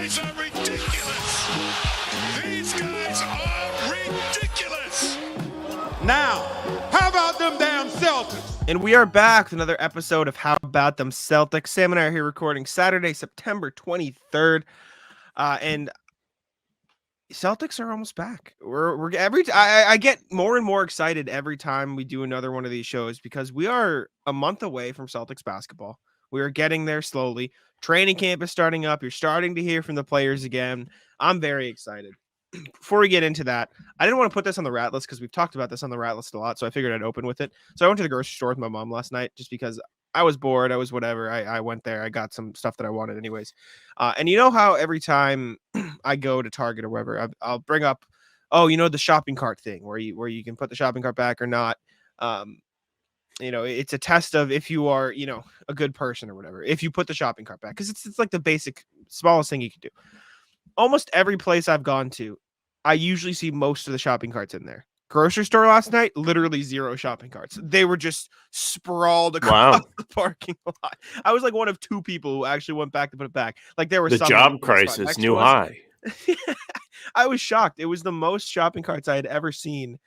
guys are ridiculous. These guys are ridiculous. Now, how about them damn Celtics? And we are back with another episode of How About Them Celtics. Sam and I are here recording Saturday, September 23rd. And Celtics are almost back. I get more and more excited every time we do another one of these shows because we are a month away from Celtics basketball. We are getting there slowly. Training camp is starting up. You're starting to hear from the players again. I'm very excited. Before we get into that, I didn't want to put this on the rat list because we've talked about this on the rat list a lot, so I figured I'd open with it. So I went to the grocery store with my mom last night just because I was bored. I was whatever. I went there. I got some stuff that I wanted anyways. And you know how every time I go to Target or wherever, I'll bring up, the shopping cart thing where you can put the shopping cart back or not. It's a test of if you are, a good person or whatever, if you put the shopping cart back, because it's like the basic smallest thing you can do. Almost every place I've gone to, I usually see most of the shopping carts in there. Grocery store last night, literally zero shopping carts. They were just sprawled across the parking lot. I was like one of two people who actually went back to put it back. Like there was the job crisis, new high. I was shocked. It was the most shopping carts I had ever seen,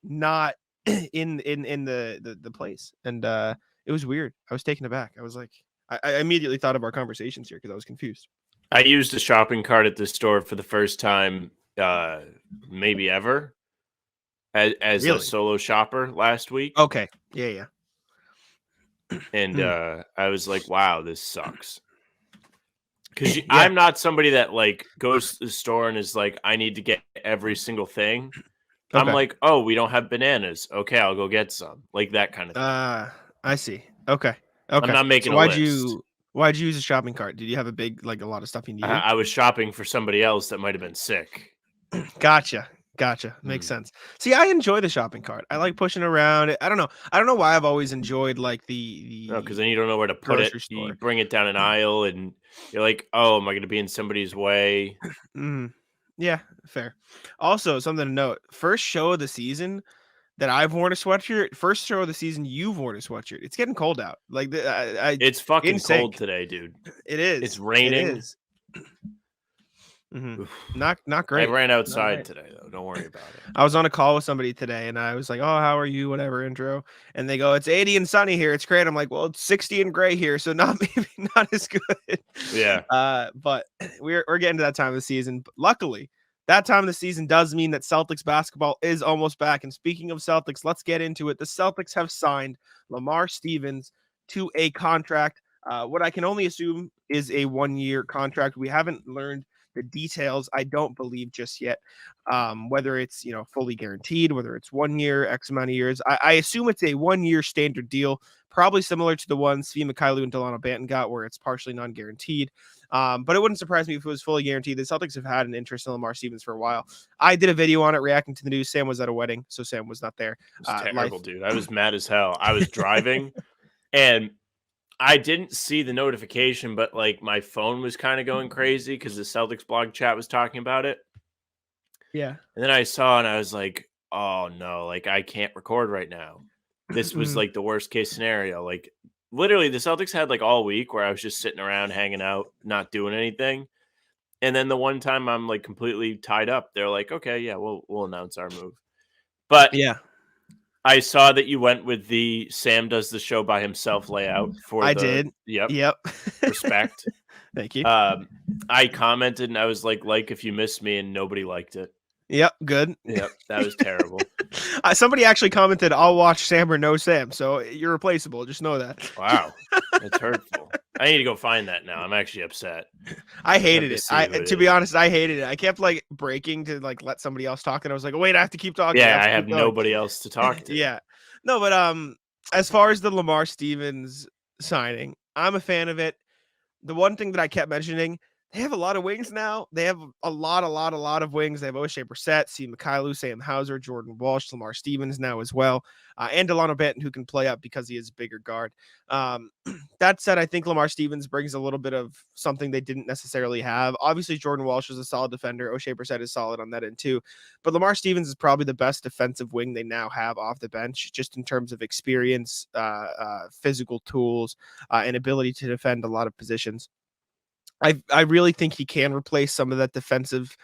not in the place, and it was weird. I was taken aback. I was like, I immediately thought of our conversations here because I was confused. I used a shopping cart at the store for the first time, maybe ever, as Really? a solo shopper last week. Okay, yeah. And I was like, wow, this sucks. Because I'm not somebody that like goes to the store and is like, I need to get every single thing. Okay. I'm like, oh, we don't have bananas. Okay, I'll go get some. Like that kind of thing. I see. Okay. I'm not making a list. Why'd you use a shopping cart? Did you have a lot of stuff you needed? I was shopping for somebody else that might have been sick. Gotcha. Makes sense. See, I enjoy the shopping cart. I like pushing around. I don't know why I've always enjoyed like the because then you don't know where to put it. Store. You bring it down an aisle and you're like, oh, am I going to be in somebody's way? Yeah, fair. Also, something to note: first show of the season that I've worn a sweatshirt. First show of the season you've worn a sweatshirt. It's getting cold out. Like it's fucking cold today, dude. It is. It's raining. It is. Not great. I ran outside today though. Don't worry about it. I was on a call with somebody today and I was like, oh, how are you? Whatever intro. And they go, it's 80 and sunny here. It's great. I'm like, well, it's 60 and gray here. So not as good. Yeah. But we're getting to that time of the season. But luckily, that time of the season does mean that Celtics basketball is almost back. And speaking of Celtics, let's get into it. The Celtics have signed Lamar Stevens to a contract. What I can only assume is a 1-year contract. We haven't learned the details, I don't believe just yet, whether it's fully guaranteed, whether it's 1 year, X amount of years. I assume it's a 1-year standard deal, probably similar to the one Svi Mykhailiuk and Delano Banton got, where it's partially non-guaranteed. But it wouldn't surprise me if it was fully guaranteed. The Celtics have had an interest in Lamar Stevens for a while. I did a video on it reacting to the news. Sam was at a wedding, so Sam was not there. It was terrible, dude. I was mad as hell. I was driving, and I didn't see the notification, but like my phone was kind of going crazy because the Celtics blog chat was talking about it. Yeah. And then I saw and I was like, oh no, like I can't record right now. This was like the worst case scenario. Like literally the Celtics had like all week where I was just sitting around hanging out, not doing anything. And then the one time I'm like completely tied up, they're like, okay, yeah, we'll announce our move. But yeah. I saw that you went with the Sam does the show by himself layout for I did. Yep. Respect. Thank you. I commented and I was like if you missed me, and nobody liked it. Yep. Good. Yep. That was terrible. Somebody actually commented, I'll watch Sam or no Sam. So you're replaceable. Just know that. Wow. That's hurtful. I need to go find that now. I'm actually upset. I hated it. To be honest, I hated it. I kept like breaking to like let somebody else talk. And I was like, wait, I have to keep talking. Yeah, I have nobody else to talk to. Yeah. No, but as far as the Lamar Stevens signing, I'm a fan of it. The one thing that I kept mentioning, they have a lot of wings now. They have a lot of wings. They have O'Shea Brissett, Svi Mykhailiuk, Sam Hauser, Jordan Walsh, Lamar Stevens now as well, and Delano Banton, who can play up because he is a bigger guard. That said, I think Lamar Stevens brings a little bit of something they didn't necessarily have. Obviously, Jordan Walsh is a solid defender. O'Shea Brissett is solid on that end too. But Lamar Stevens is probably the best defensive wing they now have off the bench, just in terms of experience, physical tools, and ability to defend a lot of positions. I really think he can replace some of that defensive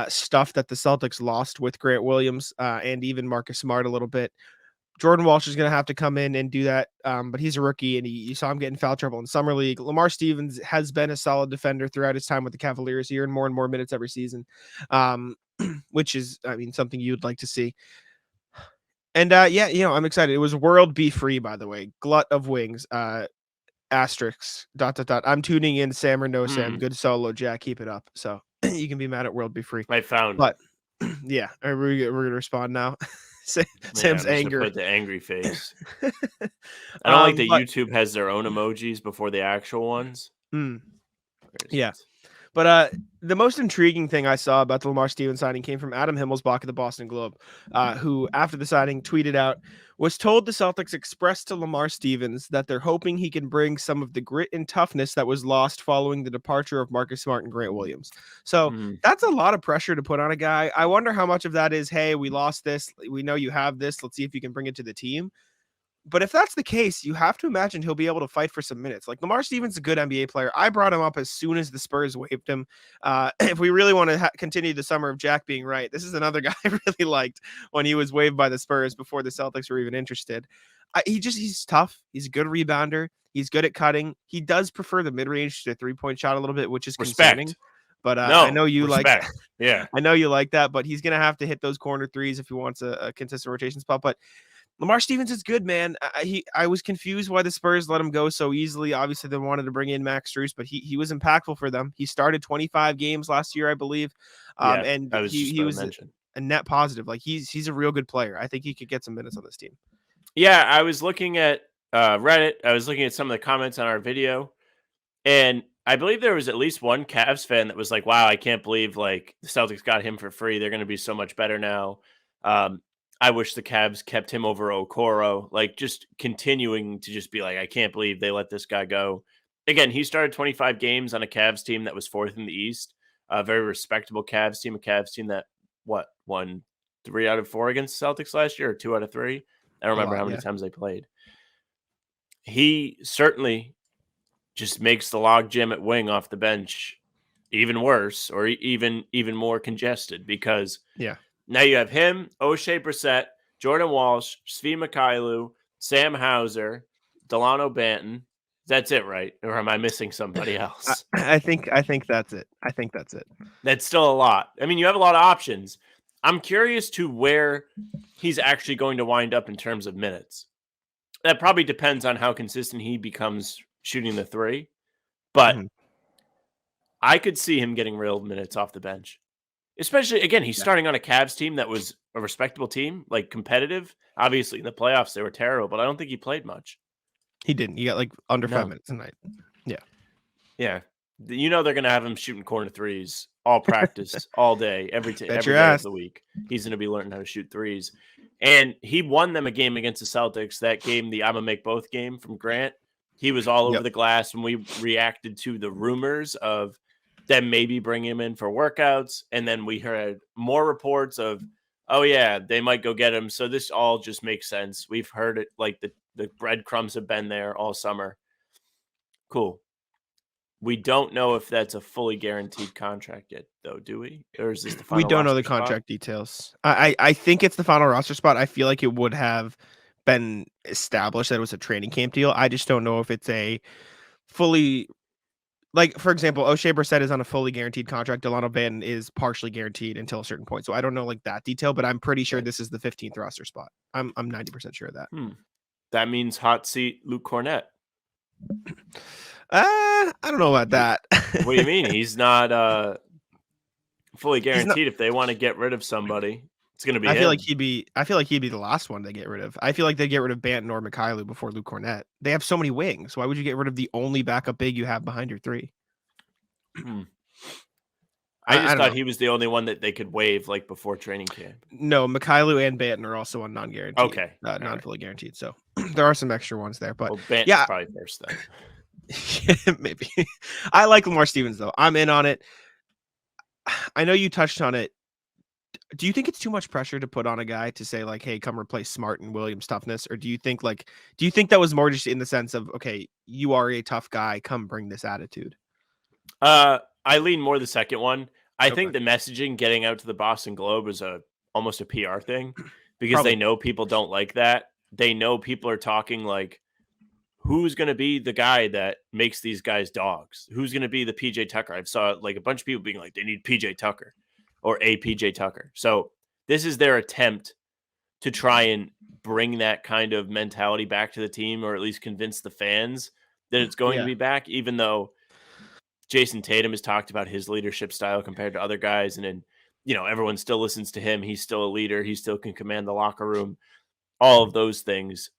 stuff that the Celtics lost with Grant Williams and even Marcus Smart a little bit. Jordan Walsh is going to have to come in and do that, but he's a rookie, and you saw him get in foul trouble in Summer League. Lamar Stevens has been a solid defender throughout his time with the Cavaliers here, and more minutes every season, which is, I mean, something you'd like to see. And yeah, I'm excited. It was World Be Free, by the way. Glut of Wings. Asterisks. ... I'm tuning in. Sam or no Sam. Good solo, Jack. Keep it up. So you can be mad at World Be Free. I found. But yeah, we're gonna respond now. Sam's anger. Put the angry face. I don't like that YouTube has their own emojis before the actual ones. Yeah. But the most intriguing thing I saw about the Lamar Stevens signing came from Adam Himmelsbach of the Boston Globe, who, after the signing, tweeted out, was told the Celtics expressed to Lamar Stevens that they're hoping he can bring some of the grit and toughness that was lost following the departure of Marcus Smart and Grant Williams. So that's a lot of pressure to put on a guy. I wonder how much of that is, hey, we lost this. We know you have this. Let's see if you can bring it to the team. But if that's the case, you have to imagine he'll be able to fight for some minutes. Like, Lamar Stevens is a good NBA player. I brought him up as soon as the Spurs waived him. If we really want to continue the summer of Jack being right, this is another guy I really liked when he was waived by the Spurs before the Celtics were even interested. He's tough. He's a good rebounder. He's good at cutting. He does prefer the mid-range to the three-point shot a little bit, which is concerning. But I know you like that. Yeah. I know you like that, but he's going to have to hit those corner threes if he wants a consistent rotation spot. But Lamar Stevens is good, man. I was confused why the Spurs let him go so easily. Obviously, they wanted to bring in Max Strus, but he was impactful for them. He started 25 games last year, I believe, and he was a net positive. Like, he's a real good player. I think he could get some minutes on this team. Yeah, I was looking at Reddit. I was looking at some of the comments on our video, and I believe there was at least one Cavs fan that was like, "Wow, I can't believe like the Celtics got him for free. They're going to be so much better now." I wish the Cavs kept him over Okoro, like just continuing to just be like, I can't believe they let this guy go. Again, he started 25 games on a Cavs team that was fourth in the East, a very respectable Cavs team, that won 3 out of 4 against the Celtics last year, or 2 out of 3. I don't remember how many times they played. He certainly just makes the log jam at wing off the bench even worse, or even more congested, because now you have him, O'Shea Brissett, Jordan Walsh, Svi Mykhailiuk, Sam Hauser, Delano Banton. That's it, right? Or am I missing somebody else? I think that's it. That's still a lot. I mean, you have a lot of options. I'm curious to where he's actually going to wind up in terms of minutes. That probably depends on how consistent he becomes shooting the three. But I could see him getting real minutes off the bench. Especially, again, he's starting on a Cavs team that was a respectable team, like competitive. Obviously, in the playoffs, they were terrible, but I don't think he played much. He didn't. He got like under 5 minutes a night. Yeah. Yeah. You know they're going to have him shooting corner threes all practice, all day, every day of the week. He's going to be learning how to shoot threes. And he won them a game against the Celtics. That game, the I'm going to make both game from Grant, he was all over the glass when we reacted to the rumors of them maybe bring him in for workouts. And then we heard more reports of, oh, yeah, they might go get him. So this all just makes sense. We've heard it, like the breadcrumbs have been there all summer. Cool. We don't know if that's a fully guaranteed contract yet, though, do we? Or is this the final We don't know the spot? contract details. I think it's the final roster spot. I feel like it would have been established that it was a training camp deal. I just don't know if it's a fully... Like, for example, O'Shea Brissett is on a fully guaranteed contract. Delano Banton is partially guaranteed until a certain point. So I don't know like that detail, but I'm pretty sure this is the 15th roster spot. I'm 90% sure of that. That means hot seat Luke Cornett. I don't know about that. What do you mean? He's not fully guaranteed. If they want to get rid of somebody, it's going to be him. I feel like he'd be the last one to get rid of. I feel like they'd get rid of Banton or Mykhailiuk before Luke Cornett. They have so many wings. Why would you get rid of the only backup big you have behind your three? I just thought he was the only one that they could waive like before training camp. No, Mykhailiuk and Banton are also on non-guaranteed. Okay. Non-fully guaranteed. So there are some extra ones there. But Banton's probably first then. Maybe. I like Lamar Stevens, though. I'm in on it. I know you touched on it. Do you think it's too much pressure to put on a guy to say like, hey, come replace Smart and Williams' toughness? Or do you think that was more just in the sense of, okay, you are a tough guy, come bring this attitude? I lean more the second one. I think the messaging getting out to the Boston Globe is almost a PR thing because they know people don't like that. They know people are talking like, who's going to be the guy that makes these guys dogs? Who's going to be the PJ Tucker? I've saw like a bunch of people being like, they need PJ Tucker or a PJ Tucker. So this is their attempt to try and bring that kind of mentality back to the team, or at least convince the fans that it's going to be back, even though Jason Tatum has talked about his leadership style compared to other guys. And then, everyone still listens to him. He's still a leader. He still can command the locker room, all of those things.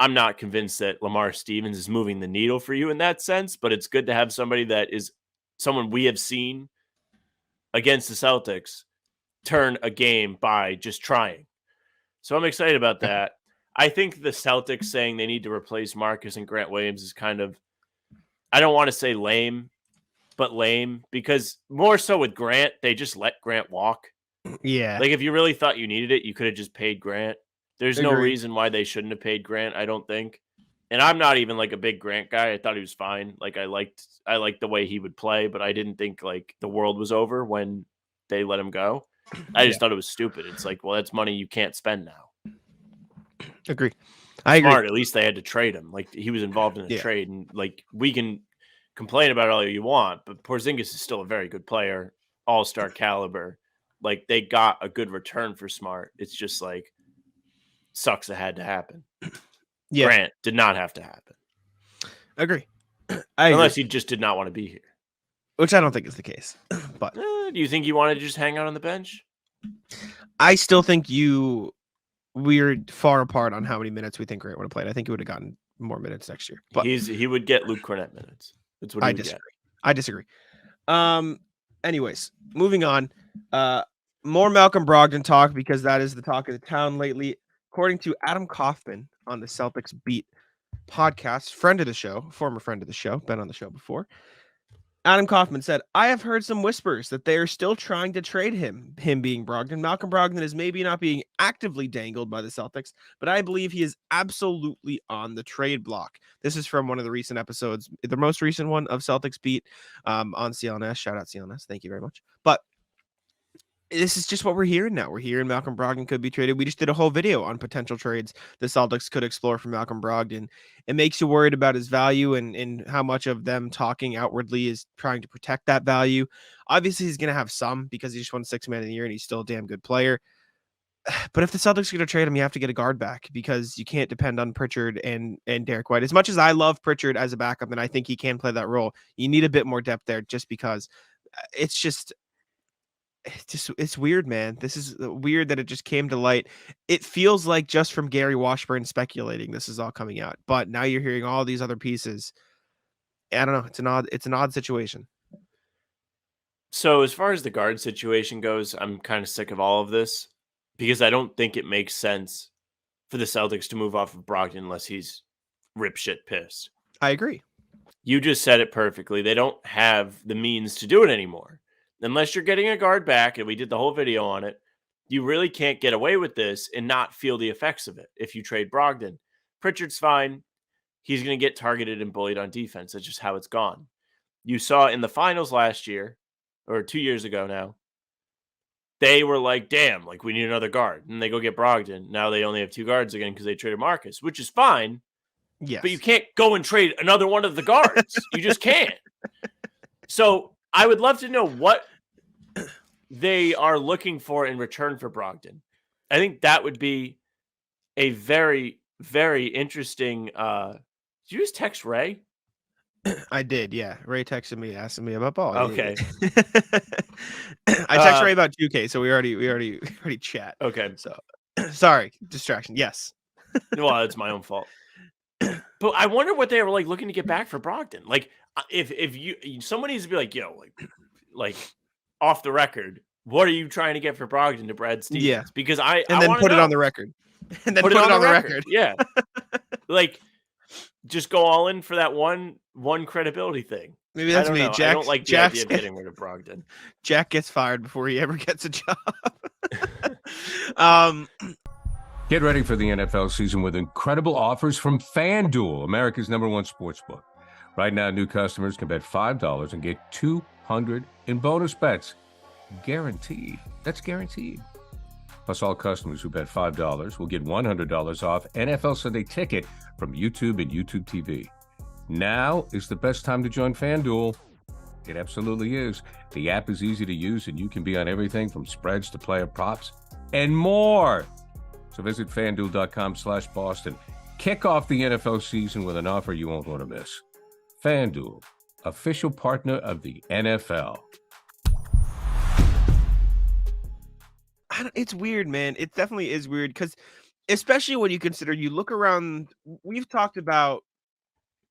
I'm not convinced that Lamar Stevens is moving the needle for you in that sense, but it's good to have somebody that is someone we have seen against the Celtics turn a game by just trying. So I'm excited about that. I think the Celtics saying they need to replace Marcus and Grant Williams is kind of, I don't want to say lame, but lame, because more so with Grant, they just let Grant walk. Yeah. Like if you really thought you needed it, you could have just paid Grant. There's no reason why they shouldn't have paid Grant, I don't think. And I'm not even like a big Grant guy. I thought he was fine. Like I liked the way he would play, but I didn't think like the world was over when they let him go. I just thought it was stupid. It's like, well, that's money you can't spend now. Agree. I agree. Smart. At least they had to trade him. Like he was involved in a trade, and like we can complain about all you want, but Porzingis is still a very good player, all-star caliber. Like they got a good return for Smart. It's just like sucks it had to happen. Yeah. Grant did not have to happen. Agree. Unless he just did not want to be here. Which I don't think is the case. But do you think you wanted to just hang out on the bench? I still think we're far apart on how many minutes we think Grant would have played. I think he would have gotten more minutes next year. But he would get Luke Cornett minutes. That's what he would get. I disagree. Anyways, moving on. More Malcolm Brogdon talk, because that is the talk of the town lately. According to Adam Kaufman on the Celtics Beat podcast, friend of the show, former friend of the show, been on the show before. Adam Kaufman said, I have heard some whispers that they are still trying to trade him being Brogdon. Malcolm Brogdon is maybe not being actively dangled by the Celtics, but I believe he is absolutely on the trade block. This is from one of the recent episodes, the most recent one of Celtics Beat on CLNS. Shout out CLNS. Thank you very much. But this is just what we're hearing now. We're hearing Malcolm Brogdon could be traded. We just did a whole video on potential trades the Celtics could explore for Malcolm Brogdon. It makes you worried about his value and how much of them talking outwardly is trying to protect that value. Obviously, he's going to have some because he just won 6th man of the year and he's still a damn good player. But if the Celtics are going to trade him, you have to get a guard back because you can't depend on Pritchard and Derek White. As much as I love Pritchard as a backup and I think he can play that role, you need a bit more depth there just because it's weird, man. This is weird that it just came to light. It feels like just from Gary Washburn speculating this is all coming out, but now you're hearing all these other pieces. I don't know. It's an odd situation. So as far as the guard situation goes, I'm kind of sick of all of this because I don't think it makes sense for the Celtics to move off of Brogdon unless he's ripshit pissed. I agree. You just said it perfectly. They don't have the means to do it anymore. Unless you're getting a guard back, and we did the whole video on it, you really can't get away with this and not feel the effects of it if you trade Brogdon. Pritchard's fine. He's going to get targeted and bullied on defense. That's just how it's gone. You saw in the finals last year, or 2 years ago now, they were like, damn, like we need another guard. And they go get Brogdon. Now they only have 2 guards again because they traded Marcus, which is fine. Yes. But you can't go and trade another one of the guards. You just can't. So I would love to know what they are looking for in return for Brogdon. I think that would be a very, very interesting. Did you just text Ray? I did, yeah. Ray texted me asking me about ball. Okay. I texted Ray about 2K, so we already chat. Okay. So sorry, distraction. Yes. Well, it's my own fault. But I wonder what they were like looking to get back for Brogdon. Like if someone needs to be like, yo, like off the record, what are you trying to get for Brogdon to Brad Stevens? Yeah. Because then put it on the record. And then put it on the record. Yeah. Like just go all in for that one credibility thing. Maybe that's me. Jack, I don't like the idea of getting rid of Brogdon. Jack gets fired before he ever gets a job. Get ready for the NFL season with incredible offers from Fanduel, America's #1 sportsbook. Right now, new customers can bet $5 and get $200 in bonus bets. Guaranteed. That's guaranteed. Plus, all customers who bet $5 will get $100 off NFL Sunday Ticket from YouTube and YouTube TV. Now is the best time to join FanDuel. It absolutely is. The app is easy to use, and you can be on everything from spreads to player props and more. So visit FanDuel.com/Boston. Kick off the NFL season with an offer you won't want to miss. FanDuel, official partner of the NFL. It's weird, man. It definitely is weird because, especially when you consider, you look around, we've talked about,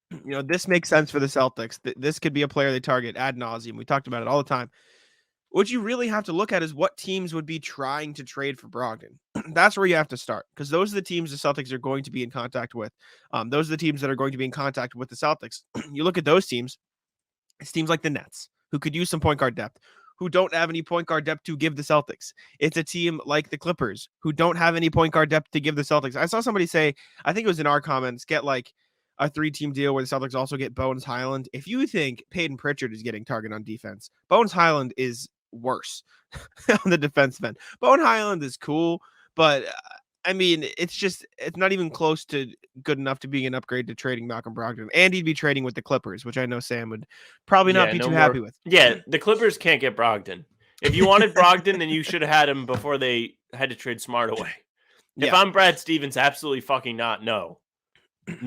this makes sense for the Celtics. This could be a player they target ad nauseum. We talked about it all the time. What you really have to look at is what teams would be trying to trade for Brogdon. That's where you have to start, because those are the teams the Celtics are going to be in contact with. Those are the teams that are going to be in contact with the Celtics. You look at those teams, it's teams like the Nets, who could use some point guard depth, who don't have any point guard depth to give the Celtics. It's a team like the Clippers, who don't have any point guard depth to give the Celtics. I saw somebody say, I think it was in our comments, get like a 3-team deal where the Celtics also get Bones Highland. If you think Peyton Pritchard is getting target on defense, Bones Highland is worse on the defensive end. Bones Highland is cool, but I mean, it's not even close to good enough to being an upgrade to trading Malcolm Brogdon. And he'd be trading with the Clippers, which I know Sam would probably not be too happy with. Yeah, the Clippers can't get Brogdon. If you wanted Brogdon, then you should have had him before they had to trade Smart away. If I'm Brad Stevens, absolutely fucking not. No.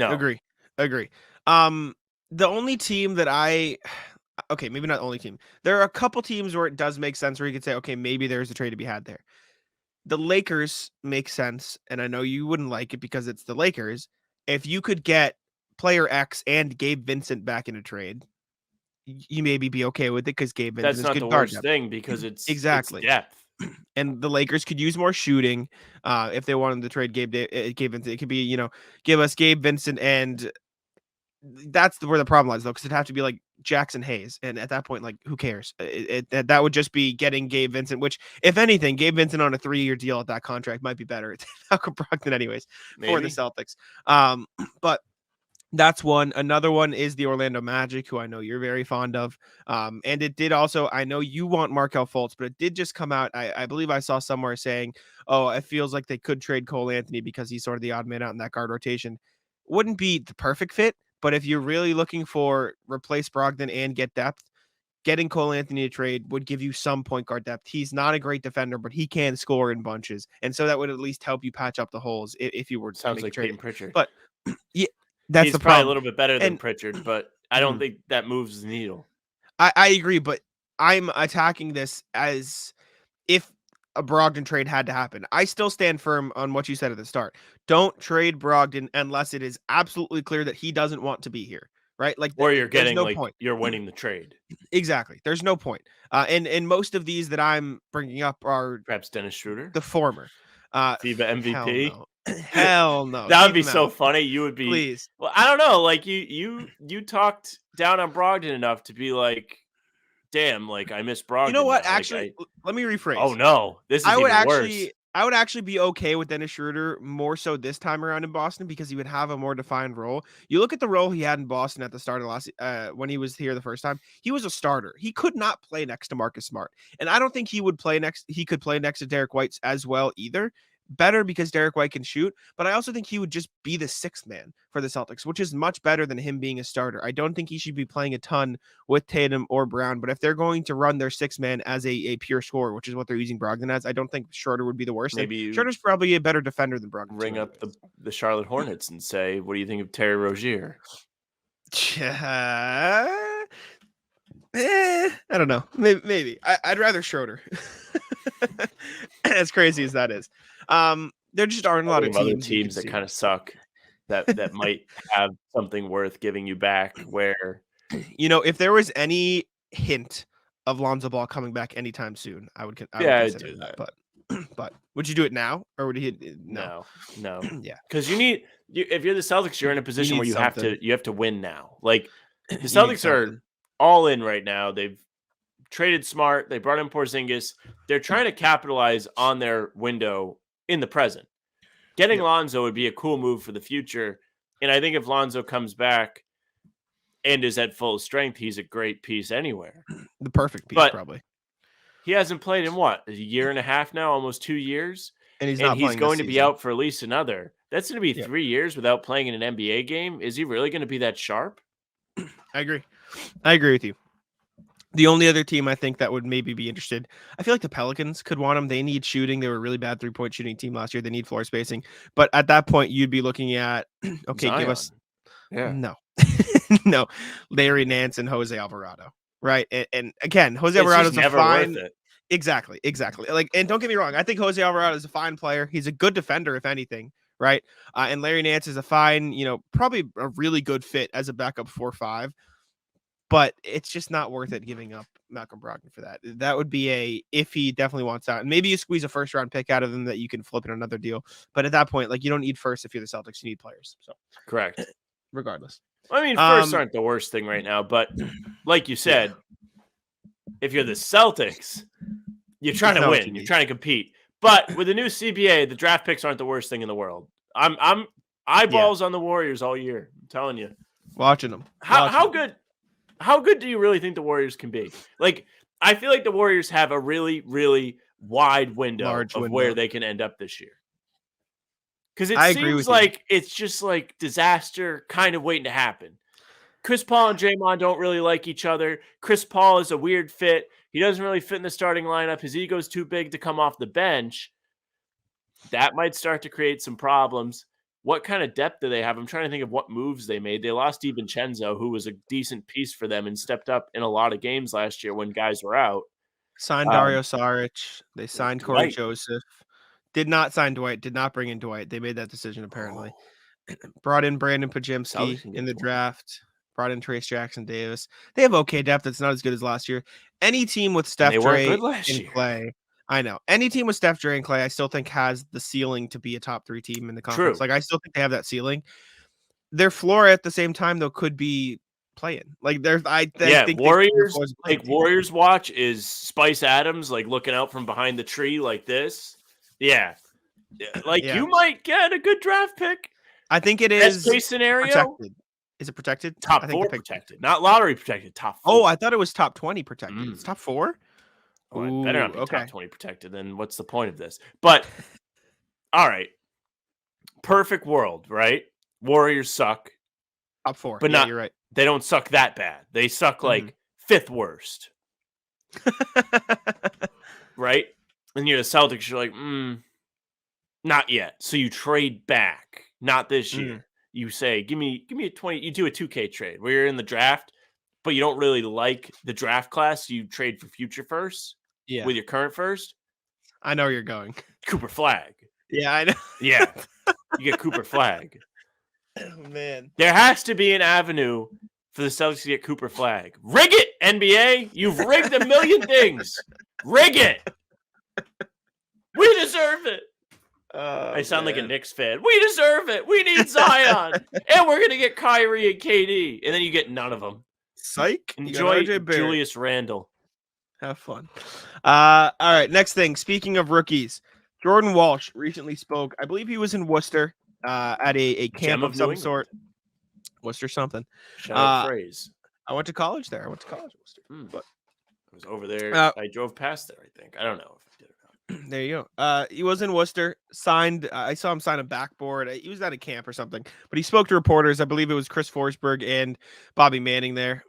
Agree. The only team that okay, maybe not the only team. There are a couple teams where it does make sense where you could say, okay, maybe there's a trade to be had there. The Lakers make sense, and I know you wouldn't like it because it's the Lakers. If you could get player X and Gabe Vincent back in a trade, you maybe be okay with it because Gabe Vincent is good. That's not the worst thing because it's exactly depth. And the Lakers could use more shooting if they wanted to trade Gabe Vincent. It could be, give us Gabe Vincent, and that's where the problem lies, though, because it'd have to be like Jackson Hayes, and at that point, like, who cares? That would just be getting Gabe Vincent, which, if anything, Gabe Vincent on a 3-year deal at that contract might be better. It's Malcolm Brogdon, anyways, for the Celtics. But that's one. Another one is the Orlando Magic, who I know you're very fond of. And it did also, I know you want Markelle Fultz, but it did just come out. I believe I saw somewhere saying, oh, it feels like they could trade Cole Anthony because he's sort of the odd man out in that guard rotation. Wouldn't be the perfect fit. But if you're really looking for replace Brogdon and get depth, getting Cole Anthony to trade would give you some point guard depth. He's not a great defender, but he can score in bunches. And so that would at least help you patch up the holes if you were to Sounds make like a trade. Peyton Pritchard. But yeah, that's he's the probably problem. a little bit better than Pritchard, but I don't think that moves the needle. I agree, but I'm attacking this as if a Brogdon trade had to happen. I still stand firm on what you said at the start. Don't trade Brogdon unless it is absolutely clear that he doesn't want to be here, right? Like, or you're getting no point. You're winning the trade. Exactly. There's no point. And most of these that I'm bringing up are perhaps Dennis Schroeder, the former. FIBA MVP. Hell no. That would be so funny. You would be. Please. Well, I don't know. Like you talked down on Brogdon enough to be like, damn, like I miss Brogdon. You know what? Now. Actually, let me rephrase. Oh no, this is worse. I would actually be okay with Dennis Schroeder more so this time around in Boston because he would have a more defined role. You look at the role he had in Boston at the start of last when he was here the first time. He was a starter. He could not play next to Marcus Smart, and I don't think he could play next to Derek White as well either. Better because Derek White can shoot, but I also think he would just be the sixth man for the Celtics, which is much better than him being a starter. I don't think he should be playing a ton with Tatum or Brown, but if they're going to run their sixth man as a pure scorer, which is what they're using Brogdon as, I don't think Schroeder would be the worst. Maybe Schroeder's probably a better defender than Brogdon. Ring up the Charlotte Hornets and say, what do you think of Terry Rozier? I don't know. Maybe. I'd rather Schroeder. As crazy as that is. There just aren't a lot of teams that kind of suck that might have something worth giving you back where, if there was any hint of Lonzo Ball coming back anytime soon, I would consider do that. But would you do it now or would he? No. Yeah. Cause if you're the Celtics, you're in a position where you have to win now. Like the Celtics are all in right now. They've traded Smart. They brought in Porzingis. They're trying to capitalize on their window in the present. Getting Lonzo would be a cool move for the future. And I think if Lonzo comes back, and is at full strength, he's a great piece anywhere. The perfect piece, But probably. he hasn't played in what, a year and a half now, almost 2 years, And he's and not he's playing going this to be season. out for at least another. That's going to be Yeah. 3 years without playing in an NBA game. Is he really going to be that sharp? I agree with you. The only other team I think that would maybe be interested, I feel like the Pelicans could want him. They need shooting. They were a really bad 3-point shooting team last year. They need floor spacing. But at that point, you'd be looking at, okay, give us no, no, Larry Nance and Jose Alvarado, right? And again, Jose Alvarado's a fine. Worth it. Exactly. Like, and don't get me wrong, I think Jose Alvarado is a fine player. He's a good defender, if anything, right? And Larry Nance is a fine, probably a really good fit as a backup 4-5. But it's just not worth it giving up Malcolm Brogdon for that. That would be if he definitely wants out. And maybe you squeeze a first-round pick out of him that you can flip in another deal. But at that point, like, you don't need first if you're the Celtics. You need players. So Correct. regardless. I mean, firsts aren't the worst thing right now. But like you said, if you're the Celtics, you're trying to win. You're trying to compete. But with the new CBA, the draft picks aren't the worst thing in the world. I'm eyeballs on the Warriors all year. I'm telling you. Watching them. How good do you really think the Warriors can be? Like, I feel like the Warriors have a really, really wide window where they can end up this year. Because it seems like it's just like disaster kind of waiting to happen. Chris Paul and Draymond don't really like each other. Chris Paul is a weird fit. He doesn't really fit in the starting lineup. His ego's too big to come off the bench. That might start to create some problems. What kind of depth do they have? I'm trying to think of what moves they made. They lost DiVincenzo, who was a decent piece for them and stepped up in a lot of games last year when guys were out. Signed Dario Saric. They signed Corey Joseph. Did not sign Dwight. Did not bring in Dwight. They made that decision, apparently. Brought in Brandon Pajemski in the draft. Brought in Trace Jackson Davis. They have okay depth. It's not as good as last year. Any team with Steph Dre and Clay. I know. Any team with Steph, Dre, and Clay, I still think has the ceiling to be a top 3 team in the conference. Like, I still think they have that ceiling. Their floor at the same time, though, could be playing. Like, I think Warriors, Warriors watch is Spice Adams, like, looking out from behind the tree like this. Yeah. You might get a good draft pick. I think it is. Best case scenario. Protected. Is it protected? Top 4 protected. Not lottery protected. Top 4. Oh, I thought it was top 20 protected. It's top 4? Oh, it better not be top 20 protected. Then what's the point of this? But, all right. Perfect world, right? Warriors suck. Top 4. But you're right. They don't suck that bad. They suck like 5th worst. Right? And you're the Celtics. You're like, not yet. So you trade back. Not this year. You say, give me a 20. You do a 2K trade where you're in the draft, but you don't really like the draft class. You trade for future first with your current first. I know where you're going. Cooper Flag. Yeah, I know. Yeah. You get Cooper Flag. Oh, man. There has to be an avenue for the Celtics to get Cooper Flag. Rig it, NBA. You've rigged a million things. Rig it. We deserve it. I sound like a Knicks fan. We deserve it. We need Zion. And we're going to get Kyrie and KD. And then you get none of them. Psych. Enjoy Julius Randle. Have fun. All right. Next thing. Speaking of rookies, Jordan Walsh recently spoke. I believe he was in Worcester at a camp of some sort. Worcester something. Shout out phrase. I went to college there. Worcester. But I was over there. I drove past there, I think. I don't know if I did or not. There you go. He was in Worcester. Signed. I saw him sign a backboard. He was at a camp or something. But he spoke to reporters. I believe it was Chris Forsberg and Bobby Manning there.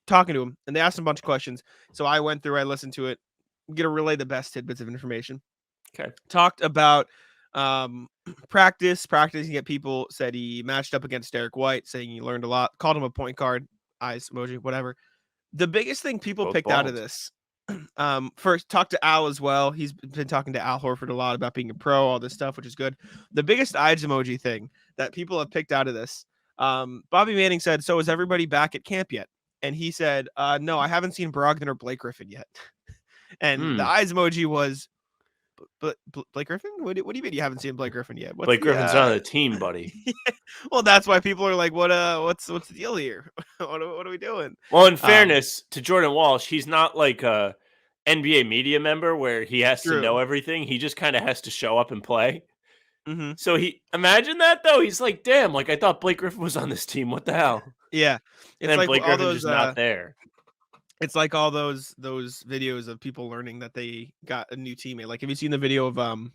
Talking to him, and they asked him a bunch of questions. So I went through, I listened to it, get to relay the best tidbits of information. Okay. Talked about practicing at people, said he matched up against Derek White, saying he learned a lot, called him a point guard, eyes emoji, whatever. The biggest thing people picked out of this, first talked to Al as well. He's been talking to Al Horford a lot about being a pro, all this stuff, which is good. The biggest eyes emoji thing that people have picked out of this, Bobby Manning said, so is everybody back at camp yet? And he said, no, I haven't seen Brogdon or Blake Griffin yet. And the eyes emoji was, but Blake Griffin? What do you mean you haven't seen Blake Griffin yet? Blake Griffin's not on the team, buddy. Well, that's why people are like, what's the deal here? what are we doing? Well, in fairness to Jordan Walsh, he's not like a NBA media member where he has to know everything. He just kind of has to show up and play. Mm-hmm. So imagine that though. He's like, damn, like I thought Blake Griffin was on this team. What the hell? Yeah, And it's then like Blake all Griffin's those. just not there. It's like all those videos of people learning that they got a new teammate. Like, have you seen the video of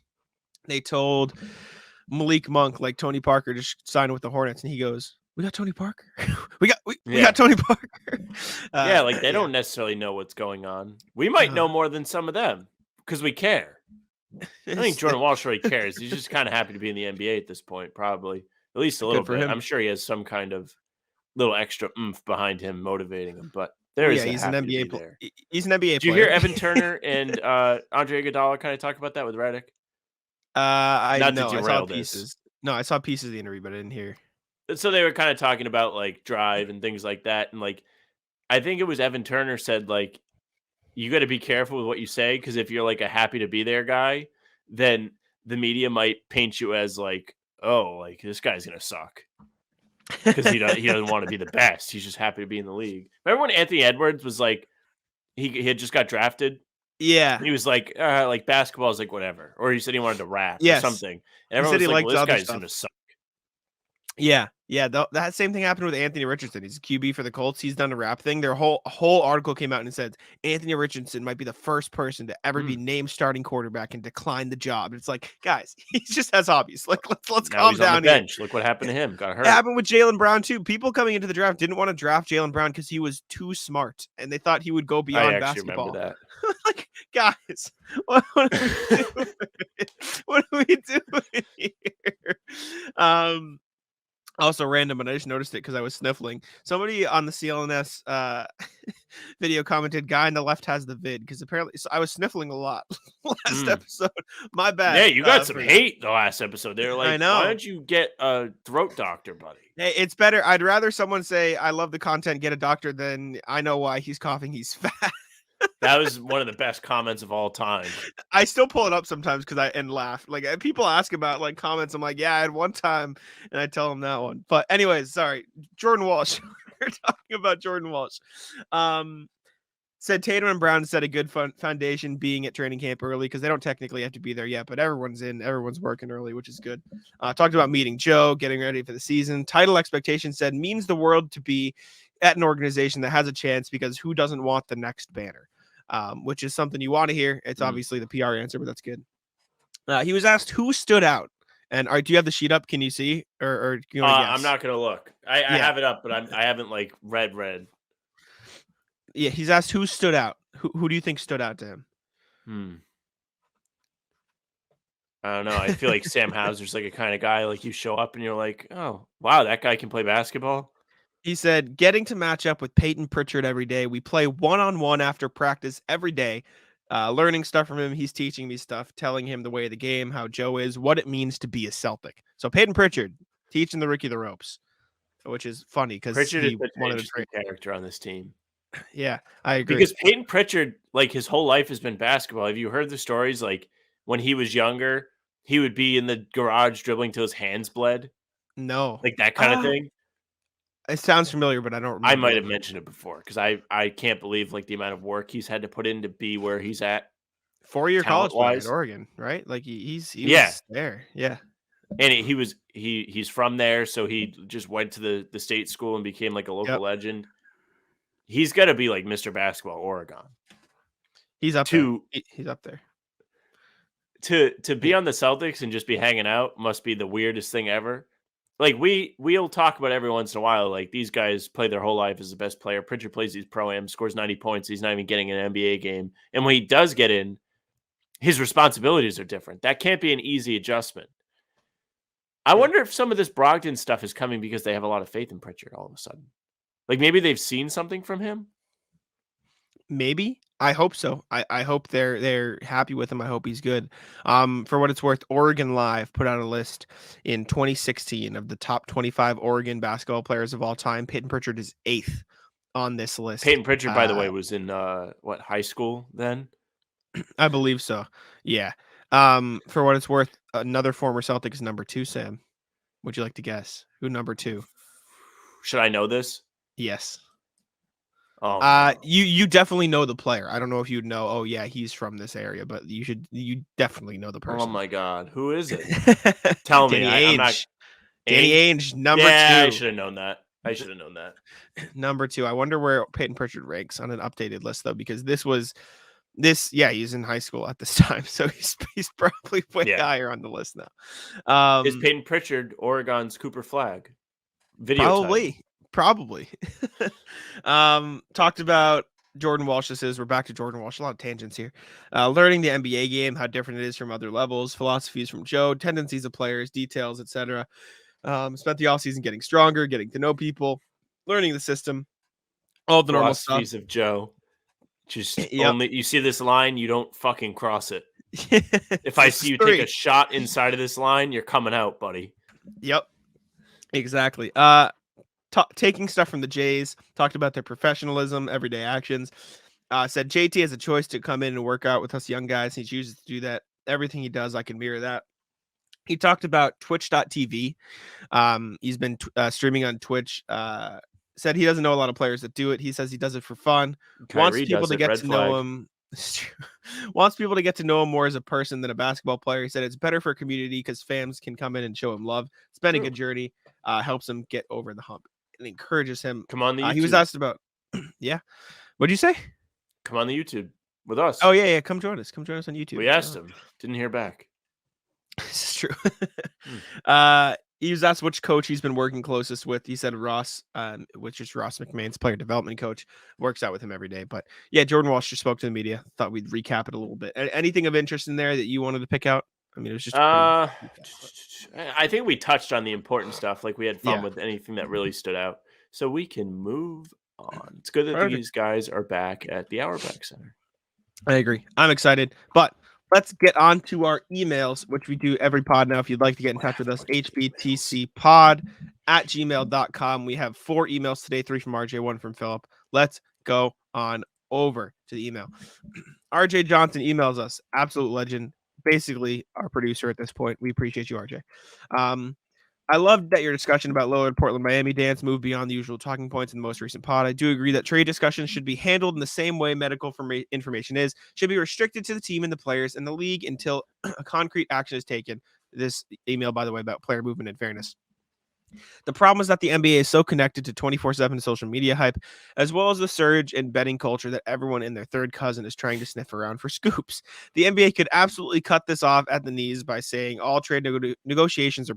they told Malik Monk, like, Tony Parker just signed with the Hornets, and he goes, "We got Tony Parker. we Yeah. got Tony Parker." Yeah, like they don't necessarily know what's going on. We might know more than some of them because we care. I think Jordan Walsh really cares. He's just kind of happy to be in the NBA at this point, probably. At least a little Good for bit. him. I'm sure he has some kind of little extra oomph behind him motivating him, but there is he's an NBA player. He's an NBA player. Did you hear Evan Turner and Andre Iguodala kind of talk about that with Redick? I to know. I derail saw this. pieces. No, I saw pieces of the interview, but I didn't hear. So they were kind of talking about like drive and things like that, and like I think it was Evan Turner said like you got to be careful with what you say because if you're like a happy to be there guy, then the media might paint you as like, oh, like this guy's gonna suck because he doesn't want to be the best. He's just happy to be in the league. Remember when Anthony Edwards was like he had just got drafted? Yeah, He was like basketball is like whatever, or he said he wanted to rap or something. And everyone said was he like, liked well, other this guy's stuff. gonna suck. Yeah. That same thing happened with Anthony Richardson. He's a QB for the Colts. He's done a rap thing. Their whole article came out and said Anthony Richardson might be the first person to ever be named starting quarterback and decline the job. It's like, guys, he just has hobbies. Like, let's Now calm he's down on the bench. here. Look what happened to him. Got hurt. It happened with Jaylen Brown too. People coming into the draft didn't want to draft Jaylen Brown because he was too smart, and they thought he would go beyond I actually basketball. remember that. Like, guys, what are we doing? What are we doing here? Also random, but I just noticed it because I was sniffling. Somebody on the CLNS video commented, "Guy on the left has the vid," because apparently I was sniffling a lot last episode. My bad. Yeah, you got some hate the last episode. They were like, I know. why don't you get a throat doctor, buddy? Hey, it's better. I'd rather someone say, "I love the content, get a doctor," than "I know why he's coughing, he's fat." That was one of the best comments of all time. I still pull it up sometimes and laugh. Like, people ask about like comments. I'm like, yeah, I had one time, and I tell them that one. But anyways, sorry, Jordan Walsh. We're talking about Jordan Walsh. Said Tatum and Brown set a good foundation being at training camp early because they don't technically have to be there yet, but everyone's working early, which is good. Talked about meeting Joe, getting ready for the season. Title expectation said means the world to be at an organization that has a chance because who doesn't want the next banner? Which is something you want to hear. It's obviously the PR answer, but that's good. He was asked who stood out. And do you have the sheet up? Can you see? Or you want to guess? I'm not going to look. I have it up, but I haven't like read. Yeah, he's asked who stood out. Who do you think stood out to him? I don't know. I feel like Sam Hauser's like a kind of guy like you show up and you're like, oh, wow, that guy can play basketball. He said, getting to match up with Peyton Pritchard every day. We play one-on-one after practice every day. Learning stuff from him. He's teaching me stuff, telling him the way of the game, how Joe is, what it means to be a Celtic. So Peyton Pritchard teaching the rookie the ropes, which is funny because Pritchard he is such an wanted to interesting character on this team. Yeah, I agree. Because Peyton Pritchard, like his whole life has been basketball. Have you heard the stories? Like when he was younger, he would be in the garage dribbling till his hands bled. No, Like that kind of thing. It sounds familiar, but I don't remember. I might have mentioned it before because I can't believe like the amount of work he's had to put in to be where he's at. 4-year college player at talent-wise. Oregon, right? Like he was there. Yeah. And he's from there, so he just went to the state school and became like a local legend. He's got to be like Mr. Basketball Oregon. He's up there. He's up there. To be on the Celtics and just be hanging out must be the weirdest thing ever. Like we'll talk about every once in a while. Like these guys play their whole life as the best player. Pritchard plays these pro-am, scores 90 points. He's not even getting an NBA game. And when he does get in, his responsibilities are different. That can't be an easy adjustment. I wonder if some of this Brogdon stuff is coming because they have a lot of faith in Pritchard all of a sudden. Like maybe they've seen something from him. Maybe. I hope so. I hope they're happy with him. I hope he's good. For what it's worth, Oregon Live put out a list in 2016 of the top 25 Oregon basketball players of all time. Peyton Pritchard is 8th on this list. Peyton Pritchard, by the way, was in high school then? I believe so. Yeah. For what it's worth, another former Celtic is number 2, Sam. Would you like to guess who number 2? Should I know this? Yes. Oh, you definitely know the player. I don't know if you'd know. Oh yeah, he's from this area, but you definitely know the person. Oh my God, who is it? Tell me. Danny Ainge. I'm not. Danny Ainge, number 2. Yeah, I should have known that. I should have known that. Number 2, I wonder where Peyton Pritchard ranks on an updated list, though, because he's in high school at this time, so he's probably way higher on the list now. Is Peyton Pritchard Oregon's Cooper Flag? Video Probably. Talked about Jordan Walsh. We're back to Jordan Walsh. A lot of tangents here. Learning the NBA game, how different it is from other levels, philosophies from Joe, tendencies of players, details, etc. Spent the offseason getting stronger, getting to know people, learning the system, all the normal stuff. Philosophies of Joe. Just only you see this line, you don't fucking cross it. If I see you take a shot inside of this line, you're coming out, buddy. Yep. Exactly. Taking stuff from the Jays, talked about their professionalism, everyday actions. Said JT has a choice to come in and work out with us young guys. He chooses to do that. Everything he does, I can mirror that. He talked about twitch.tv. He's been streaming on Twitch. Said he doesn't know a lot of players that do it. He says he does it for fun. Wants people to get to know him. Wants people to get to know him more as a person than a basketball player. He said it's better for a community because fans can come in and show him love. It's been a good journey. Helps him get over the hump and encourages him. Come on the YouTube. He was asked about, yeah. What'd you say? Come on the YouTube with us. Oh, yeah. Come join us. Come join us on YouTube. We asked him. Didn't hear back. This is true. He was asked which coach he's been working closest with. He said Ross, which is Ross McMahon's player development coach, works out with him every day. But yeah, Jordan Walsh just spoke to the media. Thought we'd recap it a little bit. Anything of interest in there that you wanted to pick out? I mean, it was just. I think we touched on the important stuff. Like we had fun with anything that really stood out. So we can move on. It's good that these guys are back at the Auerbach Center. I agree. I'm excited, but let's get on to our emails, which we do every pod now. If you'd like to get in touch with us, hbtcpod@gmail.com. We have 4 emails today, 3 from RJ, 1 from Philip. Let's go on over to the email. RJ Johnson emails us, absolute legend, basically our producer at this point. We appreciate you, RJ. I loved that your discussion about Lillard, Portland, Miami dance moved beyond the usual talking points in the most recent pod. I do agree that trade discussions should be handled in the same way medical information should be restricted to the team and the players and the league until a concrete action is taken. This email, by the way, about player movement and fairness. The problem is that the NBA is so connected to 24/7 social media hype, as well as the surge in betting culture that everyone and their third cousin is trying to sniff around for scoops. The NBA could absolutely cut this off at the knees by saying all trade negotiations are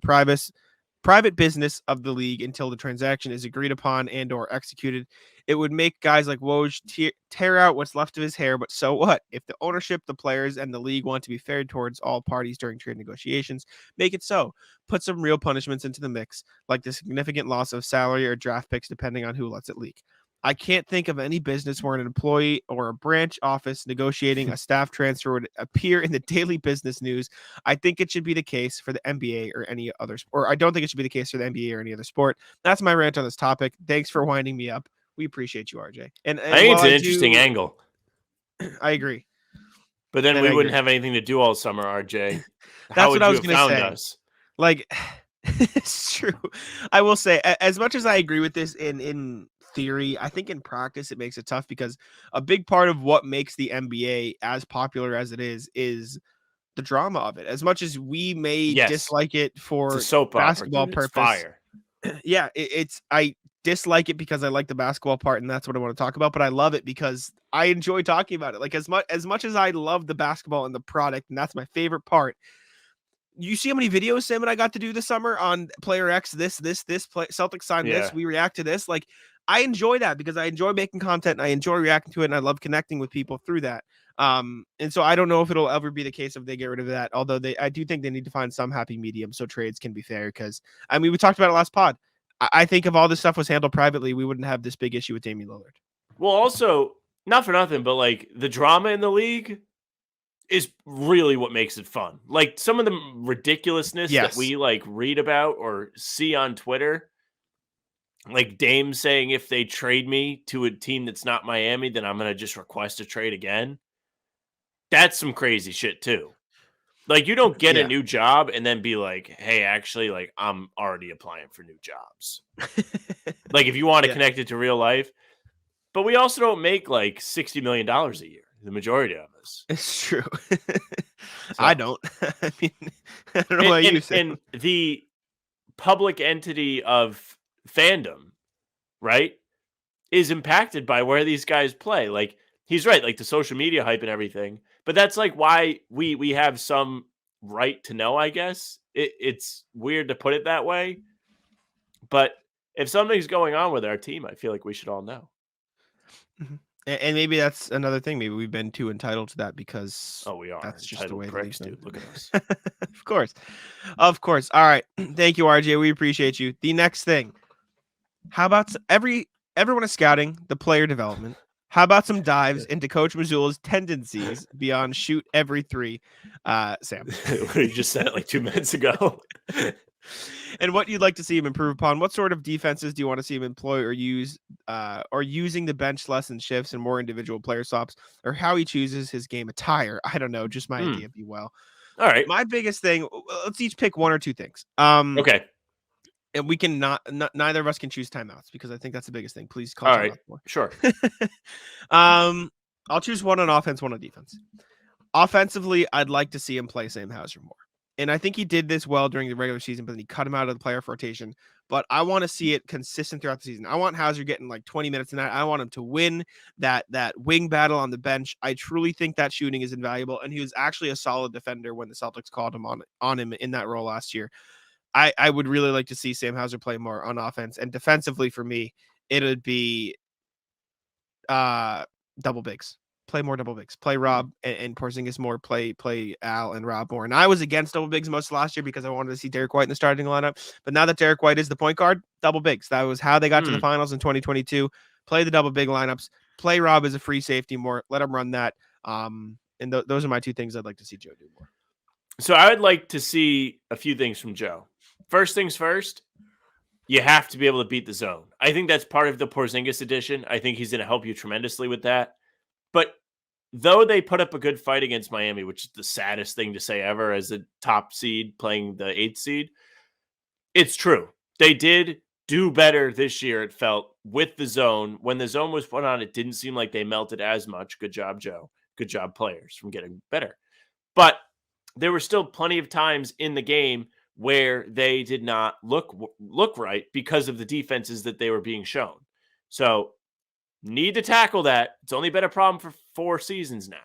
private business of the league until the transaction is agreed upon and or executed. It would make guys like Woj tear out what's left of his hair, but so what? If the ownership, the players, and the league want to be fair towards all parties during trade negotiations, make it so. Put some real punishments into the mix, like the significant loss of salary or draft picks depending on who lets it leak. I can't think of any business where an employee or a branch office negotiating a staff transfer would appear in the daily business news. I think it should be the case for the NBA or any other sport. Or I don't think it should be the case for the NBA or any other sport. That's my rant on this topic. Thanks for winding me up. We appreciate you, RJ. And I think it's an interesting angle. I agree. But then we wouldn't have anything to do all summer, RJ. That's what I was going to say. Us? Like, it's true. I will say, as much as I agree with this in theory, I think in practice it makes it tough because a big part of what makes the NBA as popular as it is the drama of it. As much as we may dislike it for basketball purpose, fire. Yeah, I dislike it because I like the basketball part and that's what I want to talk about, but I love it because I enjoy talking about it. Like as much as I love the basketball and the product, and that's my favorite part. You see how many videos Sam and I got to do this summer on player X, this play, Celtics signed this, we react to this. Like I enjoy that because I enjoy making content and I enjoy reacting to it and I love connecting with people through that. And so I don't know if it'll ever be the case if they get rid of that. Although I do think they need to find some happy medium so trades can be fair. Because I mean, we talked about it last pod. I think if all this stuff was handled privately, we wouldn't have this big issue with Damian Lillard. Well, also not for nothing, but like the drama in the league is really what makes it fun. Like some of the ridiculousness that we like read about or see on Twitter. Like Dame saying if they trade me to a team that's not Miami, then I'm going to just request a trade again. That's some crazy shit too. Like you don't get a new job and then be like, hey, actually, like I'm already applying for new jobs. Like if you want to connect it to real life. But we also don't make like $60 million a year. The majority of us. It's true. I don't. I mean, I don't know what you say. And the public entity of fandom right, is impacted by where these guys play. Like, he's right, like the social media hype and everything, but that's like why we have some right to know, I guess. It's weird to put it that way, but if something's going on with our team, I feel like we should all know. Mhm. And maybe that's another thing. Maybe we've been too entitled to that because Oh, we are that's just the entitled way the pricks, league's dude. Look at us. done. Of course. Of course. All right. Thank you, RJ. We appreciate you. The next thing. How about everyone is scouting the player development? How about some dives into Coach Mazzulla's tendencies beyond shoot every three? Sam. You just said it like 2 minutes ago. And what you'd like to see him improve upon. What sort of defenses do you want to see him employ or use, or using the bench less in shifts and more individual player swaps, or how he chooses his game attire? I don't know, just my idea, if you will. All right. My biggest thing. Let's each pick one or two things. Okay. And we can neither of us can choose timeouts because I think that's the biggest thing. Please call All timeouts right. more. Sure. I'll choose one on offense, one on defense. Offensively, I'd like to see him play Sam Hauser more. And I think he did this well during the regular season, but then he cut him out of the playoff rotation. But I want to see it consistent throughout the season. I want Hauser getting like 20 minutes in that. I want him to win that wing battle on the bench. I truly think that shooting is invaluable. And he was actually a solid defender when the Celtics called him on him in that role last year. I would really like to see Sam Hauser play more on offense. And defensively for me, it would be double bigs. Play more double bigs. Play Rob and Porzingis more. Play Al and Rob more. And I was against double bigs most of last year because I wanted to see Derek White in the starting lineup. But now that Derek White is the point guard, double bigs. That was how they got to the finals in 2022. Play the double big lineups. Play Rob as a free safety more. Let him run that. And those are my two things I'd like to see Joe do more. So I would like to see a few things from Joe. First things first, you have to be able to beat the zone. I think that's part of the Porzingis edition. I think he's going to help you tremendously with that. But though they put up a good fight against Miami, which is the saddest thing to say ever as a top seed playing the 8th seed, it's true. They did do better this year, it felt, with the zone. When the zone was put on, it didn't seem like they melted as much. Good job, Joe. Good job, players, from getting better. But there were still plenty of times in the game where they did not look right because of the defenses that they were being shown. So need to tackle that. It's only been a problem for 4 seasons now.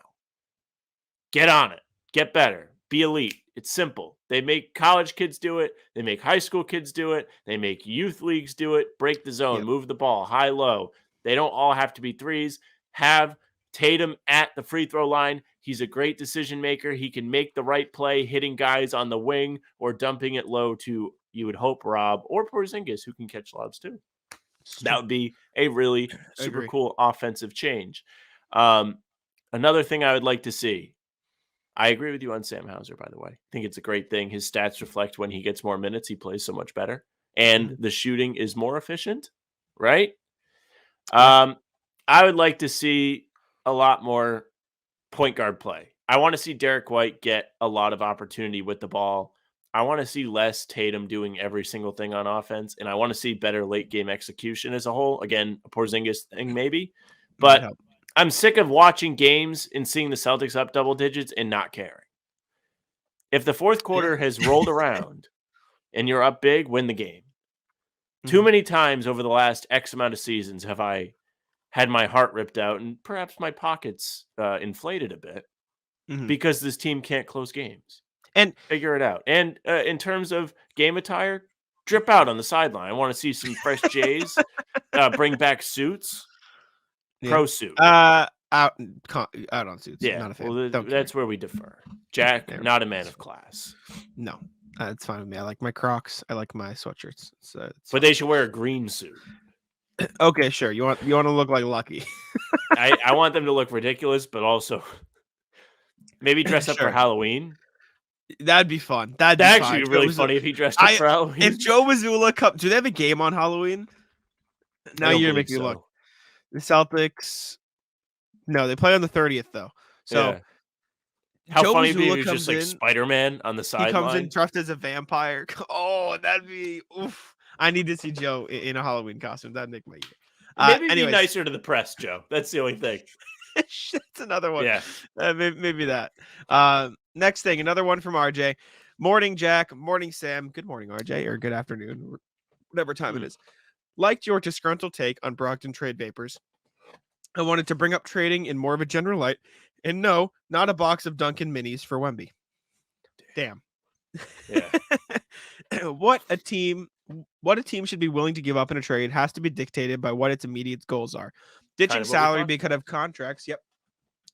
Get on it. Get better. Be elite. It's simple. They make college kids do it. They make high school kids do it. They make youth leagues do it. Break the zone. Move the ball. High, low. They don't all have to be threes. Have Tatum at the free throw line. He's a great decision maker. He can make the right play, hitting guys on the wing or dumping it low to, you would hope, Rob or Porzingis, who can catch lobs too. That would be a really super cool offensive change. Another thing I would like to see. I agree with you on Sam Hauser, by the way. I think it's a great thing. His stats reflect when he gets more minutes, he plays so much better. And the shooting is more efficient, right? I would like to see a lot more point guard play. I want to see Derek White get a lot of opportunity with the ball. I want to see less Tatum doing every single thing on offense, and I want to see better late game execution as a whole. Again, a Porzingis thing maybe, but I'm sick of watching games and seeing the Celtics up double digits and not caring. If the fourth quarter has rolled around and you're up big, win the game. Too many times over the last X amount of seasons have I had my heart ripped out and perhaps my pockets inflated a bit because this team can't close games. And figure it out. And in terms of game attire, drip out on the sideline. I want to see some fresh J's. Bring back suits. Pro suit. Out on suits. Yeah, not a fan. Well, that's where we defer. Jack, not a man of class. No, it's fine with me. I like my Crocs. I like my sweatshirts. But they should wear a green suit. Okay, sure. You want to look like Lucky. I want them to look ridiculous, but also maybe dress up for Halloween. That'd be fun. That'd actually be really funny if he dressed up for Halloween. If Joe Mazzulla do they have a game on Halloween? Now you're gonna make me look. The Celtics. No, they play on the 30th though. So how Joe funny if he Mazzulla was just like Spider-Man on the sideline. He comes in dressed as a vampire. Oh, that'd be oof. I need to see Joe in a Halloween costume. That'd make my year. Maybe be nicer to the press, Joe. That's the only thing. That's another one. Yeah. Maybe that. Next thing, another one from RJ. Morning, Jack. Morning, Sam. Good morning, RJ, or good afternoon, whatever time it is. Liked your disgruntled take on Brogdon trade vapors. I wanted to bring up trading in more of a general light, and no, not a box of Dunkin' Minis for Wemby. Damn. Yeah. What a team should be willing to give up in a trade has to be dictated by what its immediate goals are. Ditching Kind of what we salary talked because of contracts. Yep.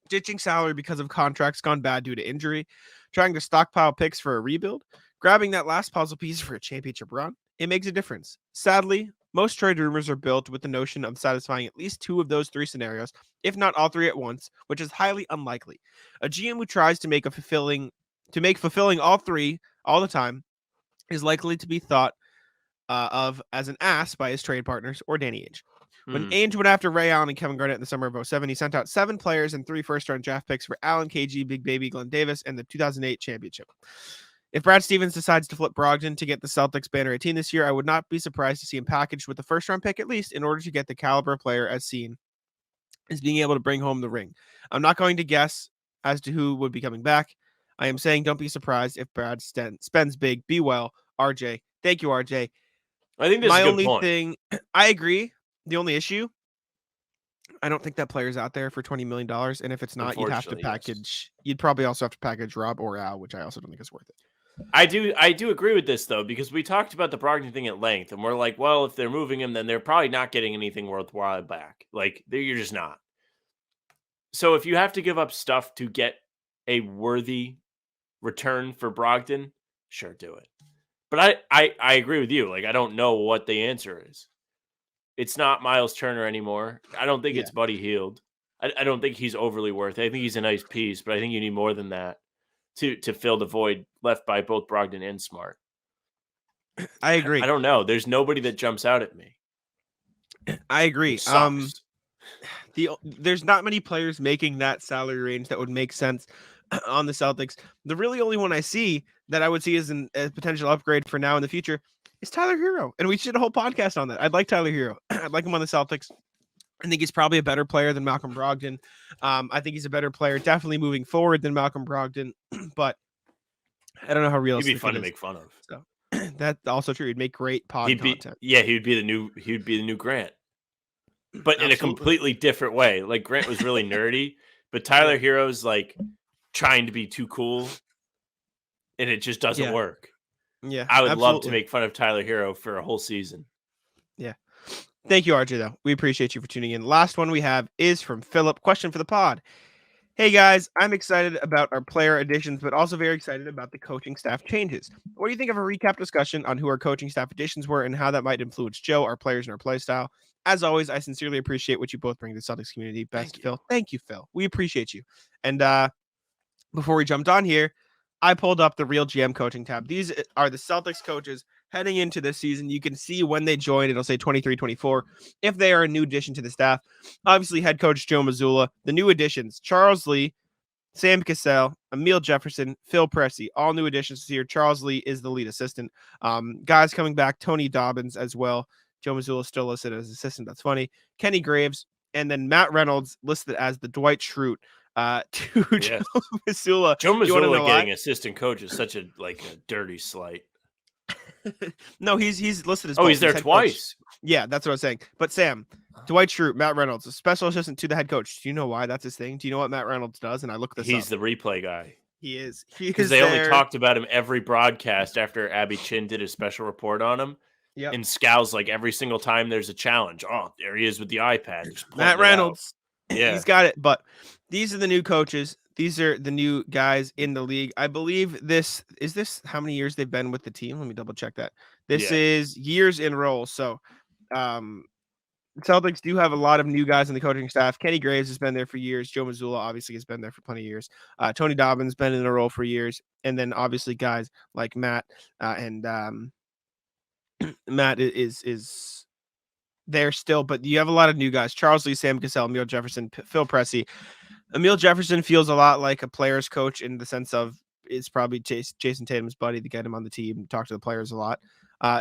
Ditching salary because of contracts gone bad due to injury. Trying to stockpile picks for a rebuild. Grabbing that last puzzle piece for a championship run. It makes a difference. Sadly, most trade rumors are built with the notion of satisfying at least two of those three scenarios, if not all three at once, which is highly unlikely. A GM who tries to make fulfilling all three all the time is likely to be thought of as an ass by his trade partners or Danny Ainge. When Ainge went after Ray Allen and Kevin Garnett in the summer of 2007, he sent out 7 players and 3 first-round draft picks for Allen, KG, Big Baby, Glenn Davis, and the 2008 championship. If Brad Stevens decides to flip Brogdon to get the Celtics banner 18 this year, I would not be surprised to see him packaged with the first-round pick at least in order to get the caliber player as seen as being able to bring home the ring. I'm not going to guess as to who would be coming back. I am saying don't be surprised if Brad spends big. Be well, RJ. Thank you, RJ. I think that's my a good only point. thing. I agree. The only issue, I don't think that player's out there for $20 million. And if it's not, you'd have to Unfortunately, package. You'd probably also have to package Rob or Al, which I also don't think is worth it. I do agree with this though, because we talked about the Brogdon thing at length, and we're like, well, if they're moving him, then they're probably not getting anything worthwhile back. Like you're just not. So if you have to give up stuff to get a worthy return for Brogdon, sure, do it. But I agree with you. Like I don't know what the answer is. It's not Miles Turner anymore. I don't think it's Buddy Hield. I don't think he's overly worth it. I think he's a nice piece, but I think you need more than that to fill the void left by both Brogdon and Smart. I agree. I don't know. There's nobody that jumps out at me. I agree. There's not many players making that salary range that would make sense on the Celtics. The really only one I see that I would see as a potential upgrade for now in the future is Tyler Herro. And we did a whole podcast on that. I'd like Tyler Herro. I'd like him on the Celtics. I think he's probably a better player than Malcolm Brogdon. I think he's a better player, definitely moving forward than Malcolm Brogdon. But I don't know how realistic he'd be fun to is. make fun of. So that's also true. He'd make great content. He'd be the new Grant. But in a completely different way. Like Grant was really nerdy, but Tyler Herro's like trying to be too cool, and it just doesn't work. Yeah, I would love to make fun of Tyler Herro for a whole season. Yeah. Thank you, RJ, though. We appreciate you for tuning in. Last one we have is from Philip. Question for the pod. Hey, guys, I'm excited about our player additions, but also very excited about the coaching staff changes. What do you think of a recap discussion on who our coaching staff additions were and how that might influence Joe, our players, and our play style? As always, I sincerely appreciate what you both bring to the Celtics community. Best, Phil. Thank you, Phil. We appreciate you. And before we jumped on here, I pulled up the Real GM coaching tab. These are the Celtics coaches heading into this season. You can see when they joined. It'll say 23-24 if they are a new addition to the staff. Obviously, head coach Joe Mazzulla. The new additions, Charles Lee, Sam Cassell, Emile Jefferson, Phil Pressey, all new additions this year. Charles Lee is the lead assistant. Guys coming back, Tony Dobbins as well. Joe Mazzulla still listed as assistant. That's funny. Kenny Graves, and then Matt Reynolds listed as the Dwight Schrute. Joe Mazzulla. Joe Mazzulla getting assistant coach is such a dirty slight. No, he's listed as. Oh, he's there twice. Coach. Yeah, that's what I was saying. But Sam, Dwight Schrute, Matt Reynolds, a special assistant to the head coach. Do you know why that's his thing? Do you know what Matt Reynolds does? And I look this up. He's the replay guy. He is. Because they only talked about him every broadcast after Abby Chin did a special report on him. Yeah. And Scow's like every single time there's a challenge. Oh, there he is with the iPad. Matt Reynolds. Yeah. He's got it. But these are the new coaches. These are the new guys in the league. I believe this how many years they've been with the team? Let me double check that. This is years in roll. So Celtics do have a lot of new guys in the coaching staff. Kenny Graves has been there for years. Joe Mazzulla obviously has been there for plenty of years. Tony Dobbins been in a role for years. And then obviously guys like Matt and Matt is there still, but you have a lot of new guys. Charles Lee, Sam Cassell, Emile Jefferson, Phil Pressey. Emile Jefferson feels a lot like a player's coach in the sense of it's probably Jason Tatum's buddy to get him on the team, talk to the players a lot.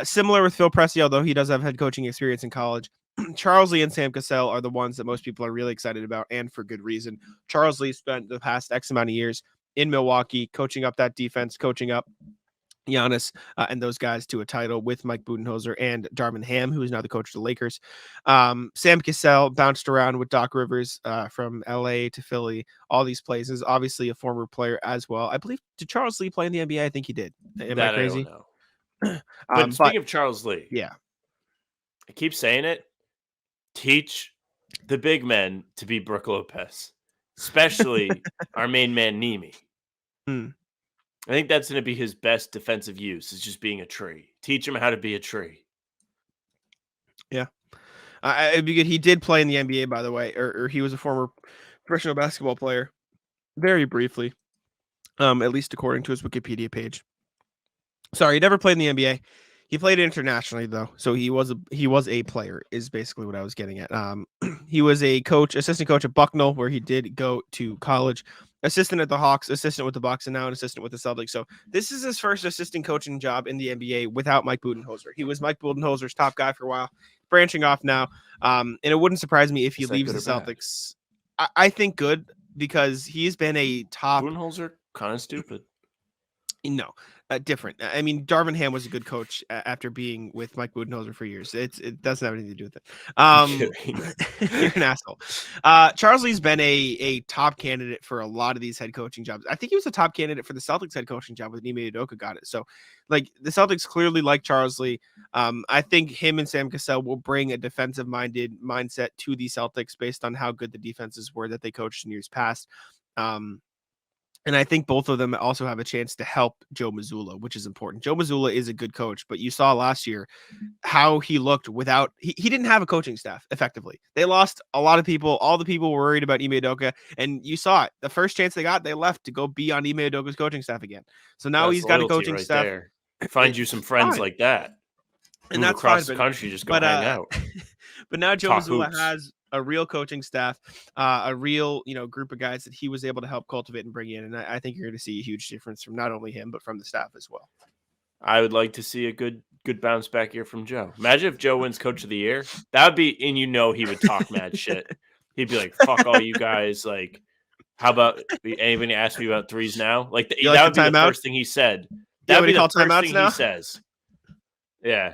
Similar with Phil Pressey, although he does have head coaching experience in college. Charles Lee and Sam Cassell are the ones that most people are really excited about, and for good reason. Charles Lee spent the past X amount of years in Milwaukee, coaching up that defense, coaching up Giannis and those guys to a title with Mike Budenholzer and Darvin Ham, who is now the coach of the Lakers. Sam Cassell bounced around with Doc Rivers from LA to Philly, all these places. Obviously, a former player as well. I believe, did Charles Lee play in the NBA? I think he did. Am I crazy? I don't know. But speaking of Charles Lee, yeah, I keep saying it. Teach the big men to be Brook Lopez, especially our main man, Nemi. I think that's going to be his best defensive use, is just being a tree. Teach him how to be a tree. Yeah. It'd be good. He did play in the NBA, by the way, or he was a former professional basketball player very briefly, at least according to his Wikipedia page. Sorry, he never played in the NBA. He played internationally, though, so he was a player, is basically what I was getting at. He was a assistant coach at Bucknell, where he did go to college, assistant at the Hawks, assistant with the Bucks, and now an assistant with the Celtics. So this is his first assistant coaching job in the NBA without Mike Budenholzer. He was Mike Budenholzer's top guy for a while, branching off now. And it wouldn't surprise me if he leaves the Celtics. I think good, because he's been a top. Budenholzer, kind of stupid. No, different. I mean, Darvin Ham was a good coach after being with Mike Budenholzer for years. It doesn't have anything to do with it. You're an asshole. Charles Lee's been a top candidate for a lot of these head coaching jobs. I think he was a top candidate for the Celtics head coaching job with Ime Udoka got it. So, like, the Celtics clearly like Charles Lee. I think him and Sam Cassell will bring a defensive-minded mindset to the Celtics based on how good the defenses were that they coached in years past. And I think both of them also have a chance to help Joe Mazzulla, which is important. Joe Mazzulla is a good coach, but you saw last year how he looked without he didn't have a coaching staff effectively. They lost a lot of people. All the people were worried about Ime Udoka, and you saw it. The first chance they got, they left to go be on Ime Udoka's coaching staff again. So now he's got a coaching staff. There. Find you some friends like that. And move that's across fine, the country, just go hang out. But now Joe Talk Mazzulla hoops. has a real coaching staff, a real group of guys that he was able to help cultivate and bring in, and I think you're going to see a huge difference from not only him but from the staff as well. I would like to see a good bounce back year from Joe. Imagine if Joe wins Coach of the Year. That would be, and he would talk mad shit. He'd be like, "Fuck all you guys! Like, how about anybody ask me about threes now? Like, that would be the first thing he said. That would be the first thing he says. Yeah."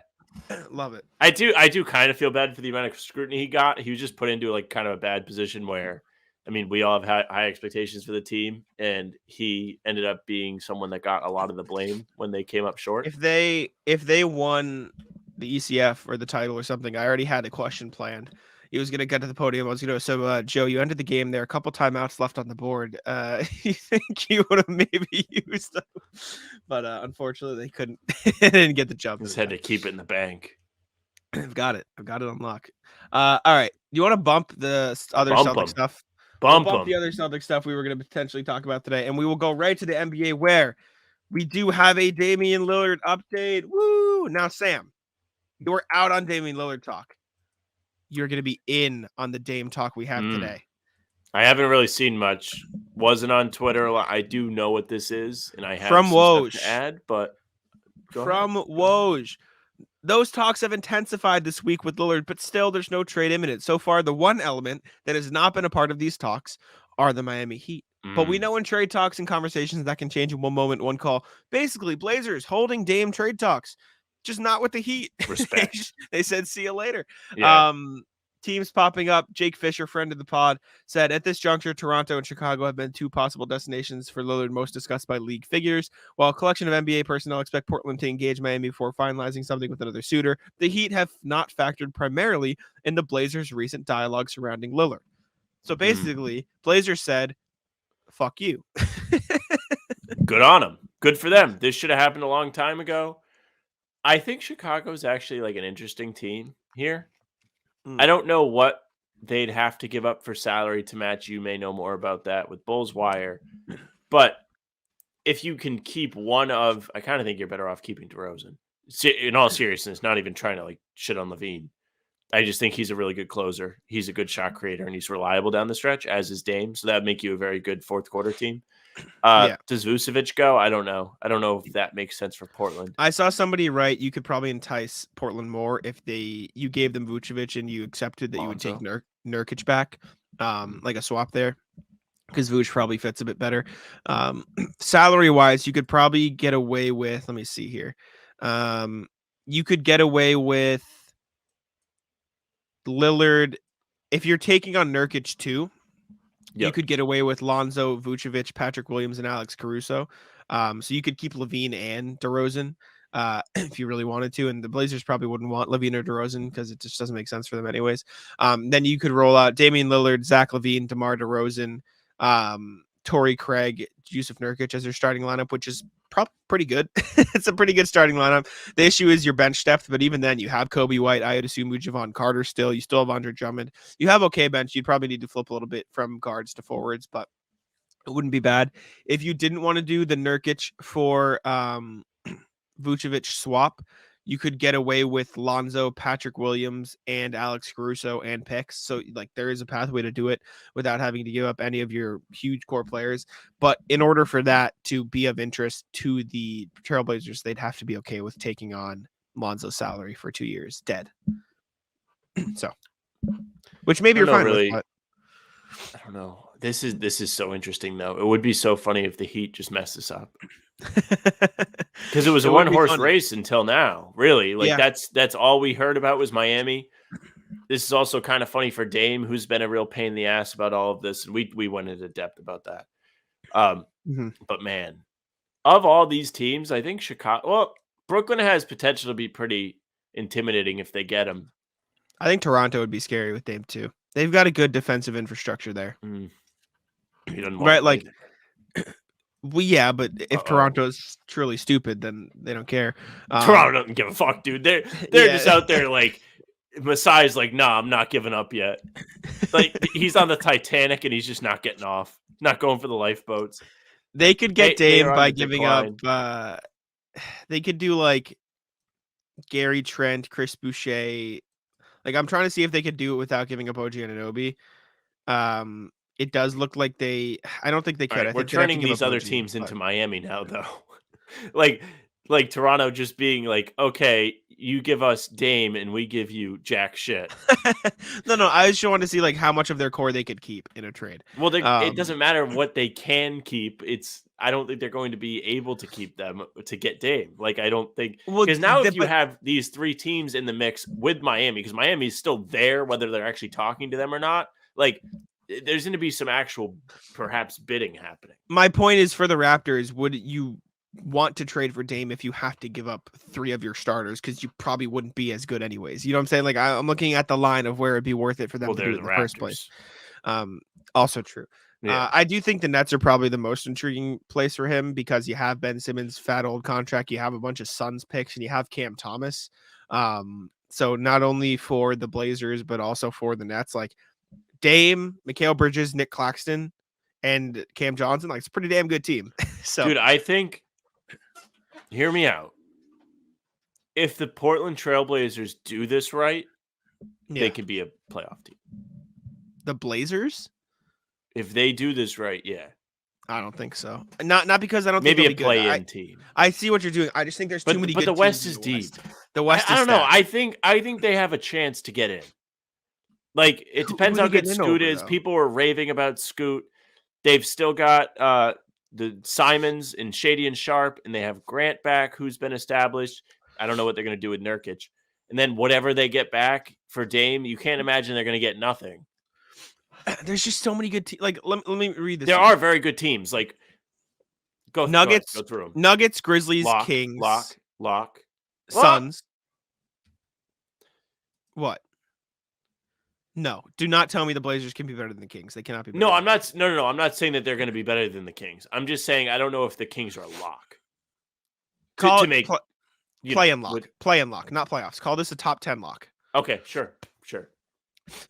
Love it. I do kind of feel bad for the amount of scrutiny he got. He was just put into like kind of a bad position where, I mean, we all have high expectations for the team, and he ended up being someone that got a lot of the blame when they came up short. If they won the ECF or the title or something, I already had a question planned. He was going to get to the podium. I was going to, so Joe, you ended the game there. A couple timeouts left on the board. You think you would have maybe used them, but unfortunately they couldn't. They didn't get the jump. Just had to keep it in the bank. I've got it on lock. All right. You want to bump the other Celtic stuff? Bump the other Celtic stuff we were going to potentially talk about today, and we will go right to the NBA where we do have a Damian Lillard update. Woo! Now, Sam, you were out on Damian Lillard talk. You're going to be in on the Dame talk we have today. I haven't really seen much. Wasn't on Twitter a lot. I do know what this is, and I have from some Walsh stuff to add, but from Woj. Those talks have intensified this week with Lillard, but still there's no trade imminent. So far, the one element that has not been a part of these talks are the Miami Heat. But we know in trade talks and conversations that can change in one moment, one call. Basically, Blazers holding Dame trade talks. Just not with the Heat. Respect. They said, see you later. Yeah. Teams popping up. Jake Fisher, friend of the pod, said at this juncture, Toronto and Chicago have been two possible destinations for Lillard, most discussed by league figures. While a collection of NBA personnel expect Portland to engage Miami before finalizing something with another suitor, the Heat have not factored primarily in the Blazers' recent dialogue surrounding Lillard. So basically, Blazers said, fuck you. Good on them. Good for them. This should have happened a long time ago. I think Chicago's actually like an interesting team here. I don't know what they'd have to give up for salary to match. You may know more about that with Bulls Wire. But if you can keep one of, I kind of think you're better off keeping DeRozan. In all seriousness, not even trying to like shit on Levine. I just think he's a really good closer. He's a good shot creator, and he's reliable down the stretch, as is Dame. So that would make you a very good fourth quarter team. Does Vucevic go? I don't know. I don't know if that makes sense for Portland. I saw somebody write you could probably entice Portland more if you gave them Vucevic and you accepted that you would take Nurkic back, like a swap there. because Vooch probably fits a bit better. Salary wise, you could probably get away with. Let me see here. You could get away with Lillard if you're taking on Nurkic too. Yep. You could get away with Lonzo, Vucevic, Patrick Williams, and Alex Caruso. So you could keep Levine and DeRozan if you really wanted to. And the Blazers probably wouldn't want Levine or DeRozan because it just doesn't make sense for them anyways. Then you could roll out Damian Lillard, Zach LaVine, DeMar DeRozan, Torrey Craig, Jusuf Nurkic as your starting lineup, which is probably pretty good. It's a pretty good starting lineup. The issue is your bench depth, but even then you have Kobe White, I would assume Javon Carter still. You still have Andre Drummond. You have okay bench. You'd probably need to flip a little bit from guards to forwards, but it wouldn't be bad. If you didn't want to do the Nurkic for Vucevic swap, you could get away with Lonzo, Patrick Williams, and Alex Caruso and picks. So like there is a pathway to do it without having to give up any of your huge core players. But in order for that to be of interest to the Trailblazers, they'd have to be okay with taking on Lonzo's salary for 2 years dead. So, which maybe you're fine with. But... I don't know. This is so interesting though. It would be so funny if the Heat just messed this up. Because it was a one-horse race until now, really. Like that's all we heard about was Miami. This is also kind of funny for Dame, who's been a real pain in the ass about all of this, and we went into depth about that. But man, of all these teams, I think Brooklyn has potential to be pretty intimidating if they get him. I think Toronto would be scary with Dame too. They've got a good defensive infrastructure there, right? Like. Well, yeah, but if Toronto's truly stupid, then they don't care. Toronto doesn't give a fuck, dude. They're just out there like Masai's like, nah, I'm not giving up yet. Like he's on the Titanic and he's just not getting off, not going for the lifeboats. They could get Dame by giving up. They could do like Gary Trent, Chris Boucher. Like I'm trying to see if they could do it without giving up OG Anunoby. It does look like I don't think they could. Right, we're turning these other teams into Miami now, though. like Toronto just being like, okay, you give us Dame and we give you jack shit. No. I just want to see like how much of their core they could keep in a trade. Well, it doesn't matter what they can keep. I don't think they're going to be able to keep them to get Dame. Like, I don't think because now if you have these three teams in the mix with Miami, because Miami is still there, whether they're actually talking to them or not, like. There's going to be some actual, perhaps, bidding happening. My point is for the Raptors, would you want to trade for Dame if you have to give up 3 of your starters? Because you probably wouldn't be as good anyways. You know what I'm saying? Like I'm looking at the line of where it'd be worth it for them to do it in the first place. Also true. Yeah. I do think the Nets are probably the most intriguing place for him because you have Ben Simmons' fat old contract, you have a bunch of Suns picks, and you have Cam Thomas. So not only for the Blazers, but also for the Nets, like Dame, Mikal Bridges, Nick Claxton, and Cam Johnson. Like it's a pretty damn good team. So, dude, I think. Hear me out. If the Portland Trailblazers do this right, they could be a playoff team. The Blazers? If they do this right, yeah. I don't think so. Not because I don't think maybe a play-in team. I see what you're doing. I just think there's too many. But good the West teams is deep. The West. I don't know. I think they have a chance to get in. Like it depends how good Scoot is. People were raving about Scoot. They've still got the Simons and Shady and Sharp, and they have Grant back, who's been established. I don't know what they're going to do with Nurkic. And then whatever they get back for Dame, you can't imagine they're going to get nothing. There's just so many good teams. Like let me read this. There are very good teams. Like Nuggets, go through them. Nuggets, Grizzlies, Kings, Lock, Suns. What? No, do not tell me the Blazers can be better than the Kings. They cannot be better. No, I'm not. No. I'm not saying that they're going to be better than the Kings. I'm just saying I don't know if the Kings are a lock. To make play and lock, not playoffs. Call this a top 10 lock. Okay, sure.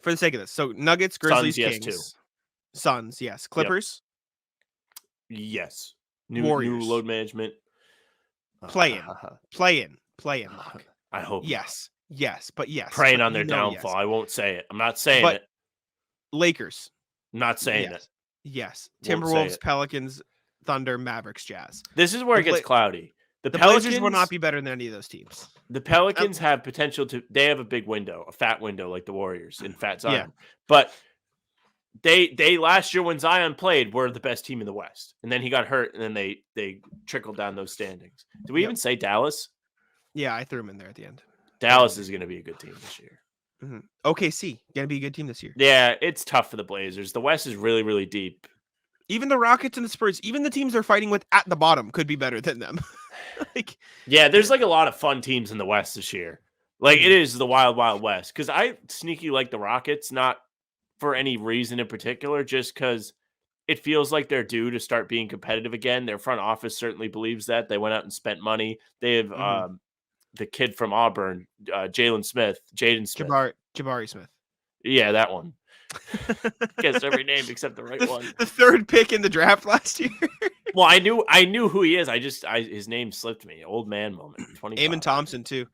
For the sake of this, so Nuggets, Grizzlies, Suns, Kings, yes, too. Suns, yes, Clippers, yes, Warriors, new load management, play in lock. I hope yes, but yes, praying on their downfall. Yes. I won't say it. I'm not saying it. Lakers, I'm not saying it. Yes, Timberwolves, Pelicans, Thunder, Mavericks, Jazz. This is where it gets cloudy. The Blazers will not be better than any of those teams. The Pelicans have potential to. They have a big window, a fat window, like the Warriors in Fat Zion. Yeah. But they last year when Zion played were the best team in the West, and then he got hurt, and then they trickled down those standings. Did we even say Dallas? Yeah, I threw him in there at the end. Dallas is going to be a good team this year. Mm-hmm. OKC gonna be a good team this year. Yeah, it's tough for the Blazers. The West is really, really deep. Even the Rockets and the Spurs, even the teams they're fighting with at the bottom, could be better than them. Yeah, there's like a lot of fun teams in the West this year. Like it is the wild, wild West. Because I sneaky like the Rockets, not for any reason in particular, just because it feels like they're due to start being competitive again. Their front office certainly believes that. They went out and spent money. They have the kid from Auburn, Jaden Smith. Jabari Smith. Yeah, that one. Guess every name except the right one. The third pick in the draft last year. Well, I knew who he is. His name slipped me. Old man moment. Amon Thompson too.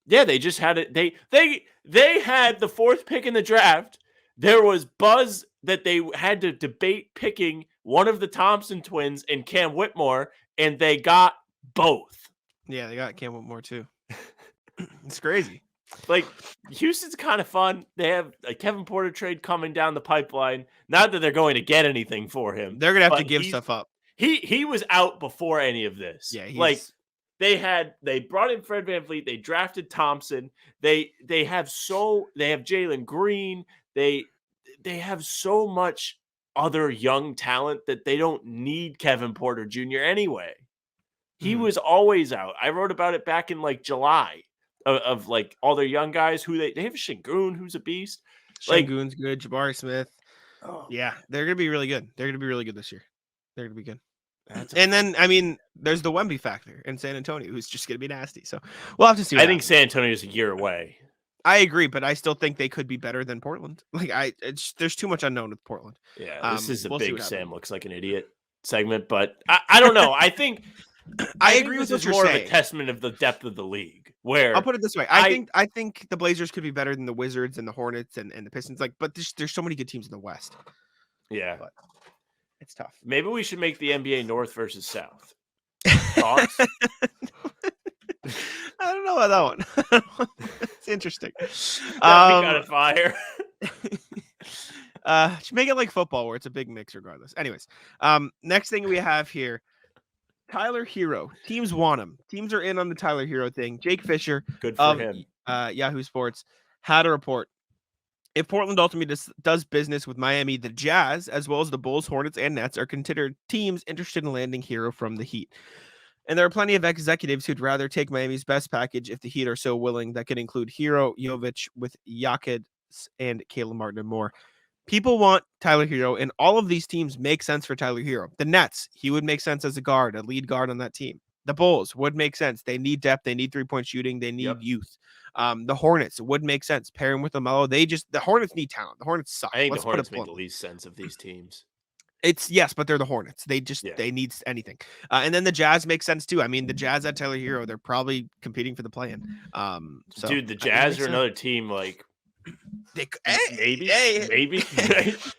Yeah, they just had it. They had the fourth pick in the draft. There was buzz that they had to debate picking one of the Thompson twins and Cam Whitmore, and they got both. Yeah, they got Cam Whitmore too. It's crazy. Like, Houston's kind of fun. They have a Kevin Porter trade coming down the pipeline. Not that they're going to get anything for him. They're going to have to give stuff up. He was out before any of this. Yeah, they brought in Fred VanVleet. They drafted Thompson. They have Jalen Green. They have so much other young talent that they don't need Kevin Porter Jr. anyway. He was always out. I wrote about it back in like July of like all their young guys who they have Şengün, who's a beast. Şengün's good. Jabari Smith. Oh. Yeah, they're going to be really good. They're going to be really good this year. They're going to be good. And then, I mean, there's the Wemby factor in San Antonio, who's just going to be nasty. So we'll have to see. I think San Antonio is a year away. I agree, but I still think they could be better than Portland. There's too much unknown with Portland. Yeah, this is a big Sam looks like an idiot segment, but I don't know. I think I agree with what you're saying. More of a testament of the depth of the league. Where I'll put it this way, I think the Blazers could be better than the Wizards and the Hornets and the Pistons. But there's so many good teams in the West. Yeah, but it's tough. Maybe we should make the NBA North versus South. Thoughts? I don't know about that one. It's interesting. Got a fire. Should make it like football where it's a big mix regardless. Anyways, next thing we have here, Tyler Herro. Teams want him. Teams are in on the Tyler Herro thing. Jake Fisher Good for him. Yahoo Sports had a report. If Portland ultimately does business with Miami, the Jazz, as well as the Bulls, Hornets, and Nets, are considered teams interested in landing Herro from the Heat. And there are plenty of executives who'd rather take Miami's best package if the Heat are so willing. That could include Herro, Jovic, with Jakic, and Caleb Martin and more. People want Tyler Herro, and all of these teams make sense for Tyler Herro. The Nets, he would make sense as a lead guard on that team. The Bulls would make sense. They need depth. They need 3-point shooting. They need youth. The Hornets would make sense. Pair him with LaMelo. The Hornets need talent. The Hornets suck. I think the Hornets make the least sense of these teams. Yes, but they're the Hornets. They need anything. And then the Jazz makes sense too. I mean, the Jazz at Tyler Herro, they're probably competing for the play-in. Dude, the Jazz are another team like maybe.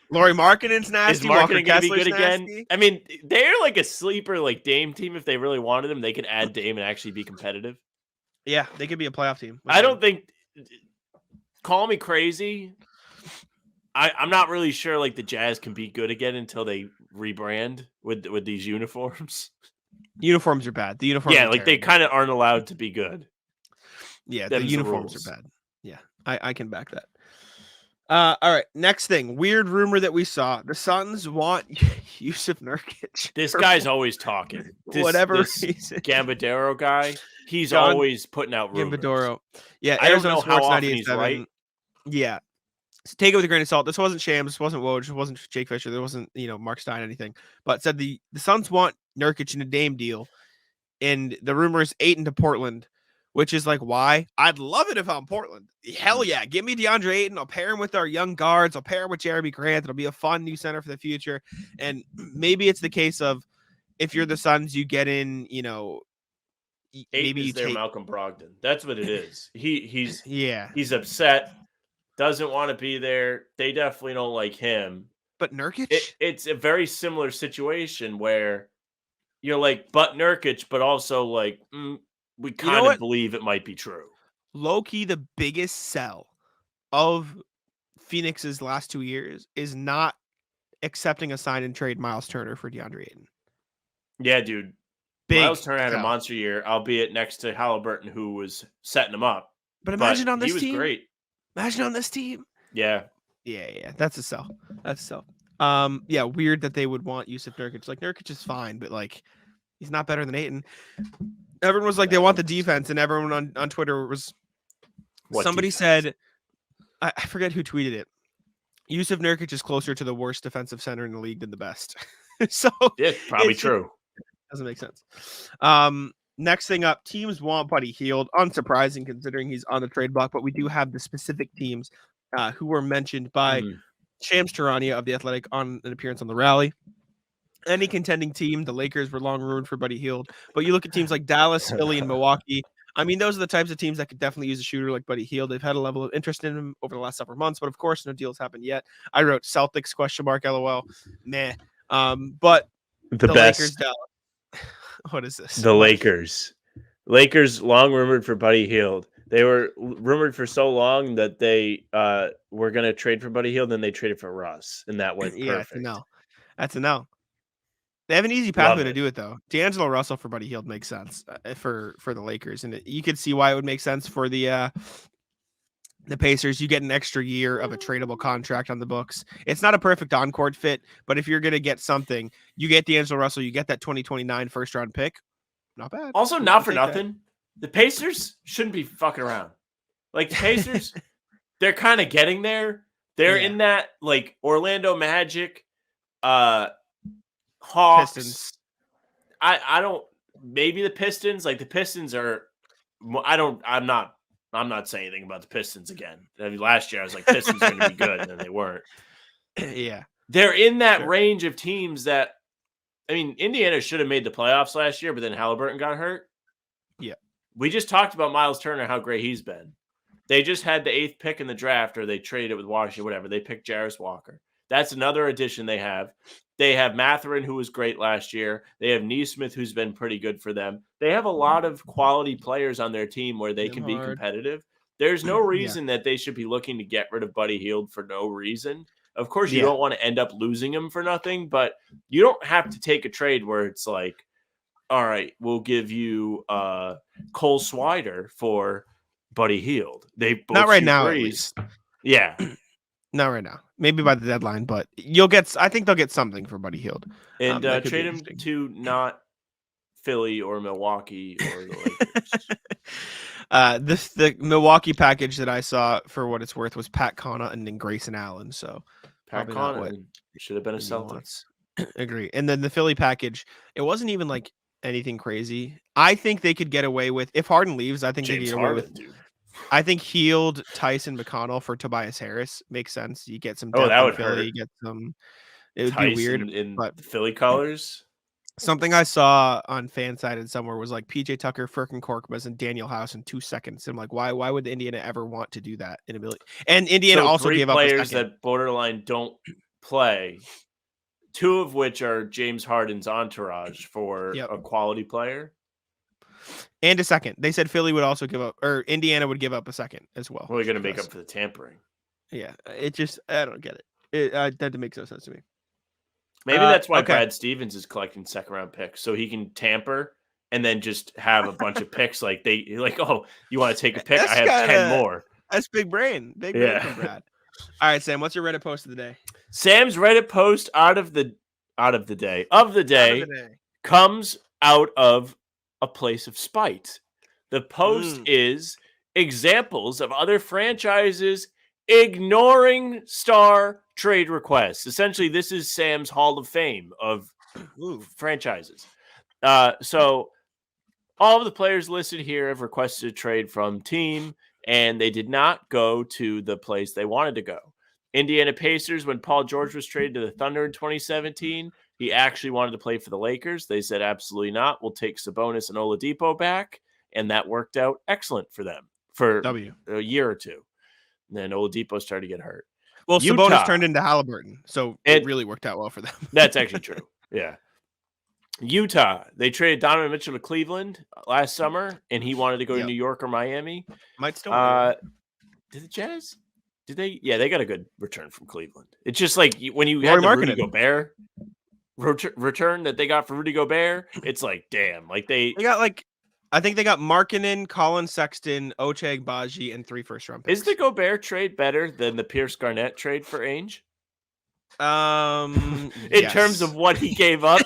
Lauri Markkanen's nasty. Is Markkanen going to be good again? I mean, they're like a sleeper like Dame team. If they really wanted him, they could add Dame and actually be competitive. Yeah, they could be a playoff team. I don't think. Call me crazy. I'm not really sure like the Jazz can be good again until they rebrand with these uniforms. Uniforms are bad. The uniforms, yeah, like they kind of aren't allowed to be good. Yeah, the uniforms are bad. Yeah, I can back that. All right, next thing. Weird rumor that we saw. The Suns want Jusuf Nurkic. This guy's always talking. This reason. Gambadoro guy, he's always putting out rumors. Gambadoro. Yeah, I don't know how often he's right. Yeah. So take it with a grain of salt. This wasn't Shams. This wasn't Woj. This wasn't Jake Fisher. There wasn't, Mark Stein, anything. But said the Suns want Nurkic in a Dame deal. And the rumor is Ayton to Portland, which is like, why? I'd love it if I'm Portland. Hell yeah. Give me DeAndre Ayton. I'll pair him with our young guards. I'll pair him with Jeremy Grant. It'll be a fun new center for the future. And maybe it's the case of if you're the Suns, you get in, maybe you take Malcolm Brogdon. That's what it is. He's upset. Doesn't want to be there. They definitely don't like him. But Nurkic? It's a very similar situation where you're like, but Nurkic, but also like, we kind of believe it might be true. Low-key, the biggest sell of Phoenix's last 2 years is not accepting a sign and trade Miles Turner for DeAndre Ayton. Yeah, dude. Big Miles Turner had a hell. monster year, albeit next to Halliburton, who was setting him up. But imagine on this he was team. great. Imagine on this team. Yeah. Yeah. That's a sell. That's a sell. Yeah, weird that they would want Jusuf Nurkic. Like, Nurkic is fine, but like, he's not better than Ayton. Everyone was like, they want the defense, and everyone on Twitter was. Somebody said, I forget who tweeted it. Jusuf Nurkic is closer to the worst defensive center in the league than the best. So Yeah, probably true. Doesn't make sense. Next thing up, teams want Buddy Hield. Unsurprising considering he's on the trade block, but we do have the specific teams who were mentioned by Shams Charania of The Athletic on an appearance on the Rally. Any contending team, the Lakers were long rumored for Buddy Hield, but you look at teams like Dallas, Philly, and Milwaukee. I mean, those are the types of teams that could definitely use a shooter like Buddy Hield. They've had a level of interest in him over the last several months, but of course, no deals happened yet. I wrote Celtics ? LOL. Meh. But The best. Lakers, Dallas. What is this? The Lakers. Lakers long rumored for Buddy Hield. They were rumored for so long that they were going to trade for Buddy Hield, then they traded for Russ, and that went perfect. No. That's a no. They have an easy pathway to do it, though. D'Angelo Russell for Buddy Hield makes sense for the Lakers, and you could see why it would make sense for the Pacers. You get an extra year of a tradable contract on the books. It's not a perfect on-court fit, but if you're going to get something, you get D'Angelo Russell, you get that 2029 first-round pick. Not bad. Also, not for nothing, the Pacers shouldn't be fucking around. Like, the Pacers, they're kind of getting there. They're in that, like, Orlando Magic, Hawks. Pistons. I don't. Maybe the Pistons. Like, the Pistons are. I'm not saying anything about the Pistons again. I mean, last year I was like, Pistons are going to be good, and then they weren't. Yeah, they're in that range of teams that. I mean, Indiana should have made the playoffs last year, but then Halliburton got hurt. Yeah, we just talked about Miles Turner, how great he's been. They just had the 8th pick in the draft, or they traded it with Washington, whatever. They picked Jarris Walker. That's another addition they have. They have Mathurin, who was great last year. They have Nesmith, who's been pretty good for them. They have a lot of quality players on their team where they can be competitive. There's no reason that they should be looking to get rid of Buddy Hield for no reason. Of course, you don't want to end up losing him for nothing, but you don't have to take a trade where it's like, all right, we'll give you Cole Swider for Buddy Hield. They both not right now, threes. at least. Yeah. Not right now. Maybe by the deadline, but I think they'll get something for Buddy Hield. And trade him to not Philly or Milwaukee or the Lakers. The Milwaukee package that I saw, for what it's worth, was Pat Connaughton and Grayson Allen. So Pat Connaughton should have been a Celtics. Agree. And then the Philly package, it wasn't even like anything crazy. I think they could get away with, if Harden leaves, I think they could get away with. Dude. I think Hield, Tyson, McConnell for Tobias Harris makes sense. You get some. That would Philly, hurt. You get some. It would Tyson be weird in but the Philly colors. Something I saw on Fansided somewhere was like PJ Tucker, Furkan Korkmaz, and Daniel House in 2 seconds. I'm like, why would Indiana ever want to do that in ability? And Indiana also gave up players that borderline don't play, 2 of which are James Harden's entourage for a quality player. And a second. They said Philly would also give up, or Indiana would give up a second as well. We're going to make up for the tampering. Yeah, it just, I don't get it. That makes no sense to me. Maybe that's why Brad Stevens is collecting second-round picks, so he can tamper and then just have a bunch of picks. Oh, you want to take a pick? I have 10 more. That's big brain. Big brain from Brad. All right, Sam, what's your Reddit post of the day? Sam's Reddit post of the day comes out of a place of spite. The post is examples of other franchises ignoring star trade requests. Essentially, this is Sam's Hall of Fame of franchises. So all of the players listed here have requested a trade from team, and they did not go to the place they wanted to go. Indiana Pacers, when Paul George was traded to the Thunder in 2017, he actually wanted to play for the Lakers. They said, absolutely not. We'll take Sabonis and Oladipo back. And that worked out excellent for them for a year or two. And then Oladipo started to get hurt. Well, Sabonis turned into Halliburton, so it really worked out well for them. That's actually true. Yeah. Utah, they traded Donovan Mitchell to Cleveland last summer, and he wanted to go to New York or Miami. Might still. Did the Jazz? Did they? Yeah, they got a good return from Cleveland. It's just like when you Lauri had the Rudy Markkanen. Gobert return that they got for Rudy Gobert, it's like, damn, like They got I think they got Markkanen, Colin Sexton, Ochai Agbaji, and 3 first-round picks. Is the Gobert trade better than the Pierce Garnett trade for Ainge? In terms of what he gave up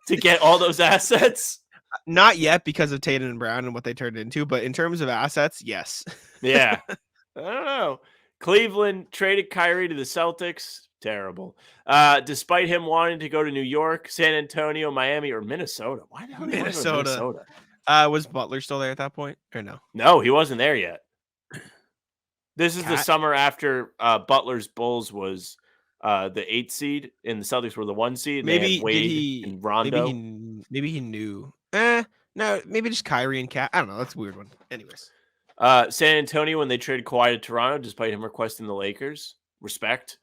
to get all those assets? Not yet because of Tatum and Brown and what they turned into, but in terms of assets, yes. Yeah. I don't know. Cleveland traded Kyrie to the Celtics. Terrible. Despite him wanting to go to New York, San Antonio, Miami, or Minnesota. Why the hell did he want to go to Minnesota? Was Butler still there at that point or no? No, he wasn't there yet. This is the summer after Butler's Bulls was the 8th seed and the Celtics were the 1 seed. Maybe Wade and Rondo. Maybe he knew. No, maybe just Kyrie and Cat. I don't know. That's a weird one. Anyways. San Antonio, when they traded Kawhi to Toronto, despite him requesting the Lakers, respect.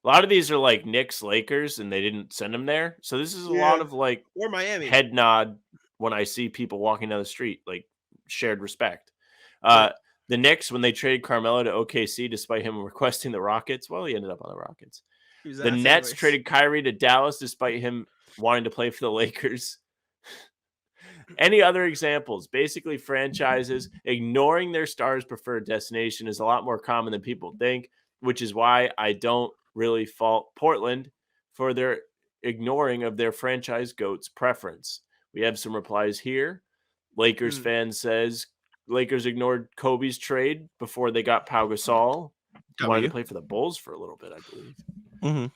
A lot of these are like Knicks, Lakers, and they didn't send him there. So this is a lot of like or Miami head nod when I see people walking down the street, like shared respect. The Knicks, when they traded Carmelo to OKC, despite him requesting the Rockets, well, he ended up on the Rockets. The Nets traded Kyrie to Dallas, despite him wanting to play for the Lakers. Any other examples? Basically, franchises ignoring their stars' preferred destination is a lot more common than people think, which is why I don't really fault Portland for their ignoring of their franchise GOAT's preference. We have some replies here. Lakers fan says Lakers ignored Kobe's trade before they got Pau Gasol. He wanted to play for the Bulls for a little bit, I believe. Mm-hmm.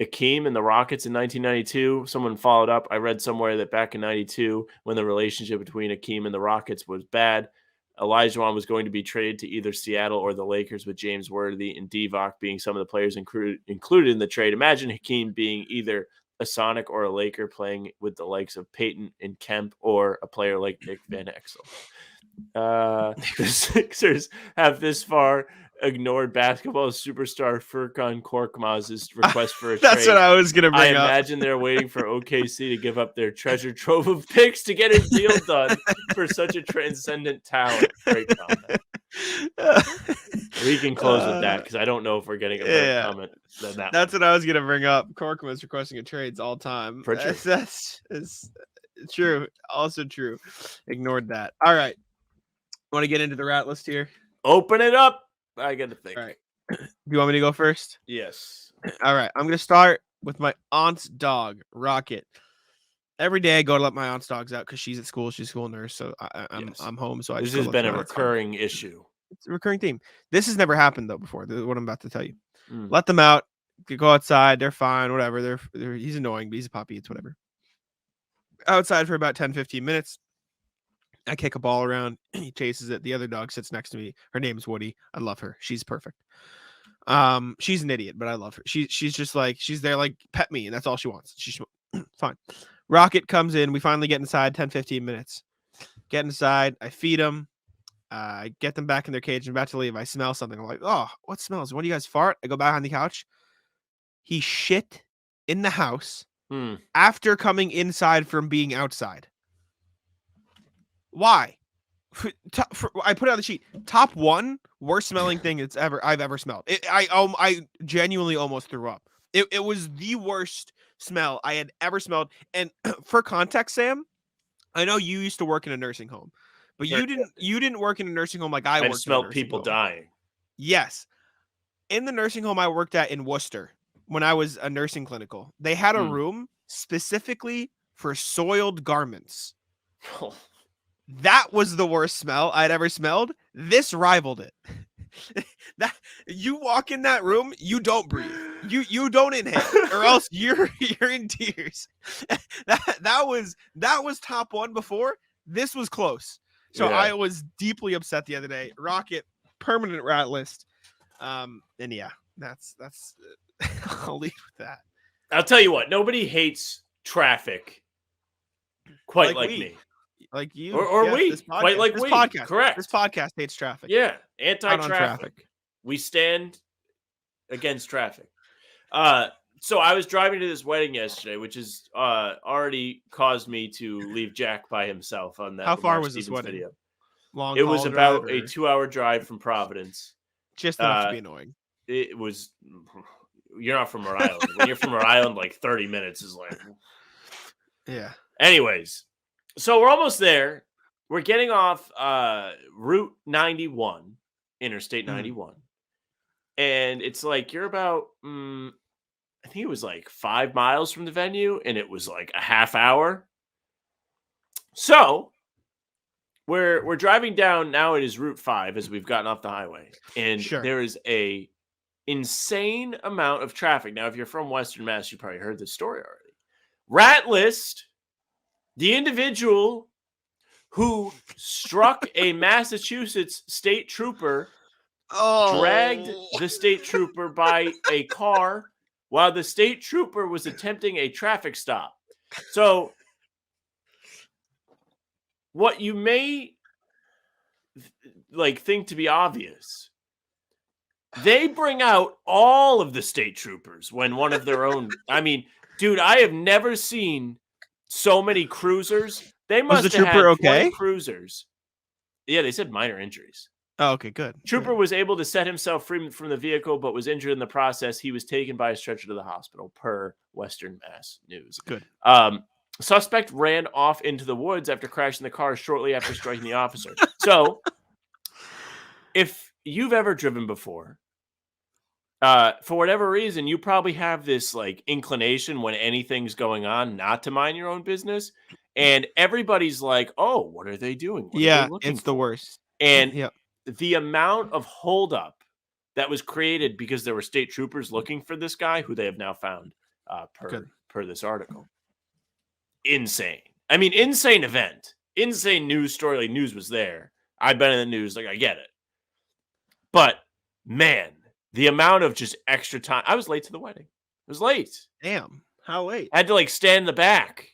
Akeem and the Rockets in 1992. Someone followed up. I read somewhere that back in 92, when the relationship between Akeem and the Rockets was bad, Olajuwon was going to be traded to either Seattle or the Lakers, with James Worthy and Divock being some of the players included in the trade. Imagine Hakeem being either a Sonic or a Laker playing with the likes of Peyton and Kemp, or a player like Nick Van Exel. The Sixers have this far ignored basketball superstar Furkan Korkmaz's request for a trade. That's what I was going to bring up. I imagine they're waiting for OKC to give up their treasure trove of picks to get a deal done for such a transcendent talent. Great comment. We can close with that because I don't know if we're getting a better comment than that. That's what I was going to bring up. Korkmaz requesting a trades all time. For true. That's true. Also true. Ignored that. All right. Want to get into the rat list here? Open it up. I got to think. All right. Do you want me to go first? Yes. All right. I'm going to start with my aunt's dog, Rocket. Every day I go to let my aunt's dogs out because she's at school. She's a school nurse. So I'm home. So this has been a recurring issue. It's a recurring theme. This has never happened, though, before. This is what I'm about to tell you. Let them out. Go outside. They're fine. Whatever. He's annoying, but he's a puppy. It's whatever. Outside for about 10, 15 minutes. I kick a ball around. He chases it. The other dog sits next to me. Her name is Woody. I love her. She's perfect. She's an idiot, but I love her. She's just like, she's there like, pet me, and that's all she wants. She's fine. Rocket comes in. We finally get inside. 10, 15 minutes. Get inside. I feed them. I get them back in their cage. I'm about to leave. I smell something. I'm like, oh, what smells? What do you guys fart? I go back on the couch. He shit in the house after coming inside from being outside. Why? I put it on the sheet. Top 1 worst smelling thing I've ever smelled. I genuinely almost threw up. It was the worst smell I had ever smelled. And for context, Sam, I know you used to work in a nursing home, but you didn't work in a nursing home like I worked. I've smelled people dying. Yes. In the nursing home I worked at in Worcester, when I was a nursing clinical, they had a room specifically for soiled garments. That was the worst smell I'd ever smelled. This rivaled it. That you walk in that room, you don't breathe. You don't inhale, or else you're in tears. That was top 1 before. This was close. So yeah. I was deeply upset the other day. Rocket, permanent rat list. And yeah, that's I'll leave with that. I'll tell you what, nobody hates traffic quite like me. Like you, or yes, we, quite like we. Podcast, correct. This podcast hates traffic. Yeah, anti-traffic. We stand against traffic. So I was driving to this wedding yesterday, which has already caused me to leave Jack by himself on that. How far Lamar was this Stevens wedding? Video. Long. It was about a 2-hour drive from Providence. Just enough to be annoying. it was. You're not from Rhode Island. When you're from Rhode Island, like 30 minutes is like. Yeah. Anyways, so we're almost there. We're getting off Route 91, Interstate 91. And it's like you're about, I think it was like 5 miles from the venue, and it was like a half hour. So we're driving down. Now it is Route 5 as we've gotten off the highway. And there is a insane amount of traffic. Now, if you're from Western Mass, you probably heard this story already. Rat List, the individual who struck a Massachusetts state trooper, dragged the state trooper by a car while the state trooper was attempting a traffic stop. So what you may think to be obvious, they bring out all of the state troopers when one of their own. I mean, dude, I have never seen so many cruisers. They must was the have trooper had 20 okay? Cruisers. Yeah, they said minor injuries. Oh, okay, good. Trooper was able to set himself free from the vehicle, but was injured in the process. He was taken by a stretcher to the hospital, per Western Mass News. Good. Suspect ran off into the woods after crashing the car shortly after striking the officer. So, if you've ever driven before, for whatever reason, you probably have this inclination when anything's going on not to mind your own business. And everybody's like, oh, what are they doing? What are they looking it's the for? worst. And the amount of holdup that was created because there were state troopers looking for this guy, who they have now found per this article. Insane. I mean, insane event. Insane news story. News was there. I've been in the news. I get it. But, man, the amount of just extra time. I was late to the wedding. I was late. Damn. How late? I had to stand in the back.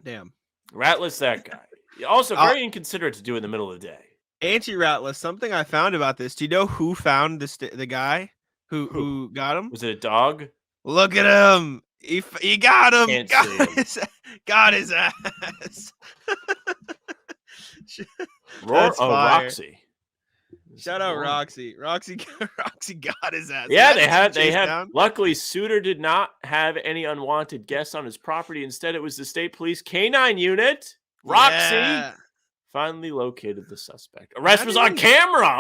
Damn. Ratless, that guy. Also, very inconsiderate to do in the middle of the day. Anti-Ratless, something I found about this. Do you know who found the guy who got him? Was it a dog? Look at him. He got him. Got his ass. Roxy. Shout out Roxy. Roxy got his ass. Yeah, they had. Down. Luckily, Suter did not have any unwanted guests on his property. Instead, it was the state police canine unit. Roxy finally located the suspect. Arrest was on camera.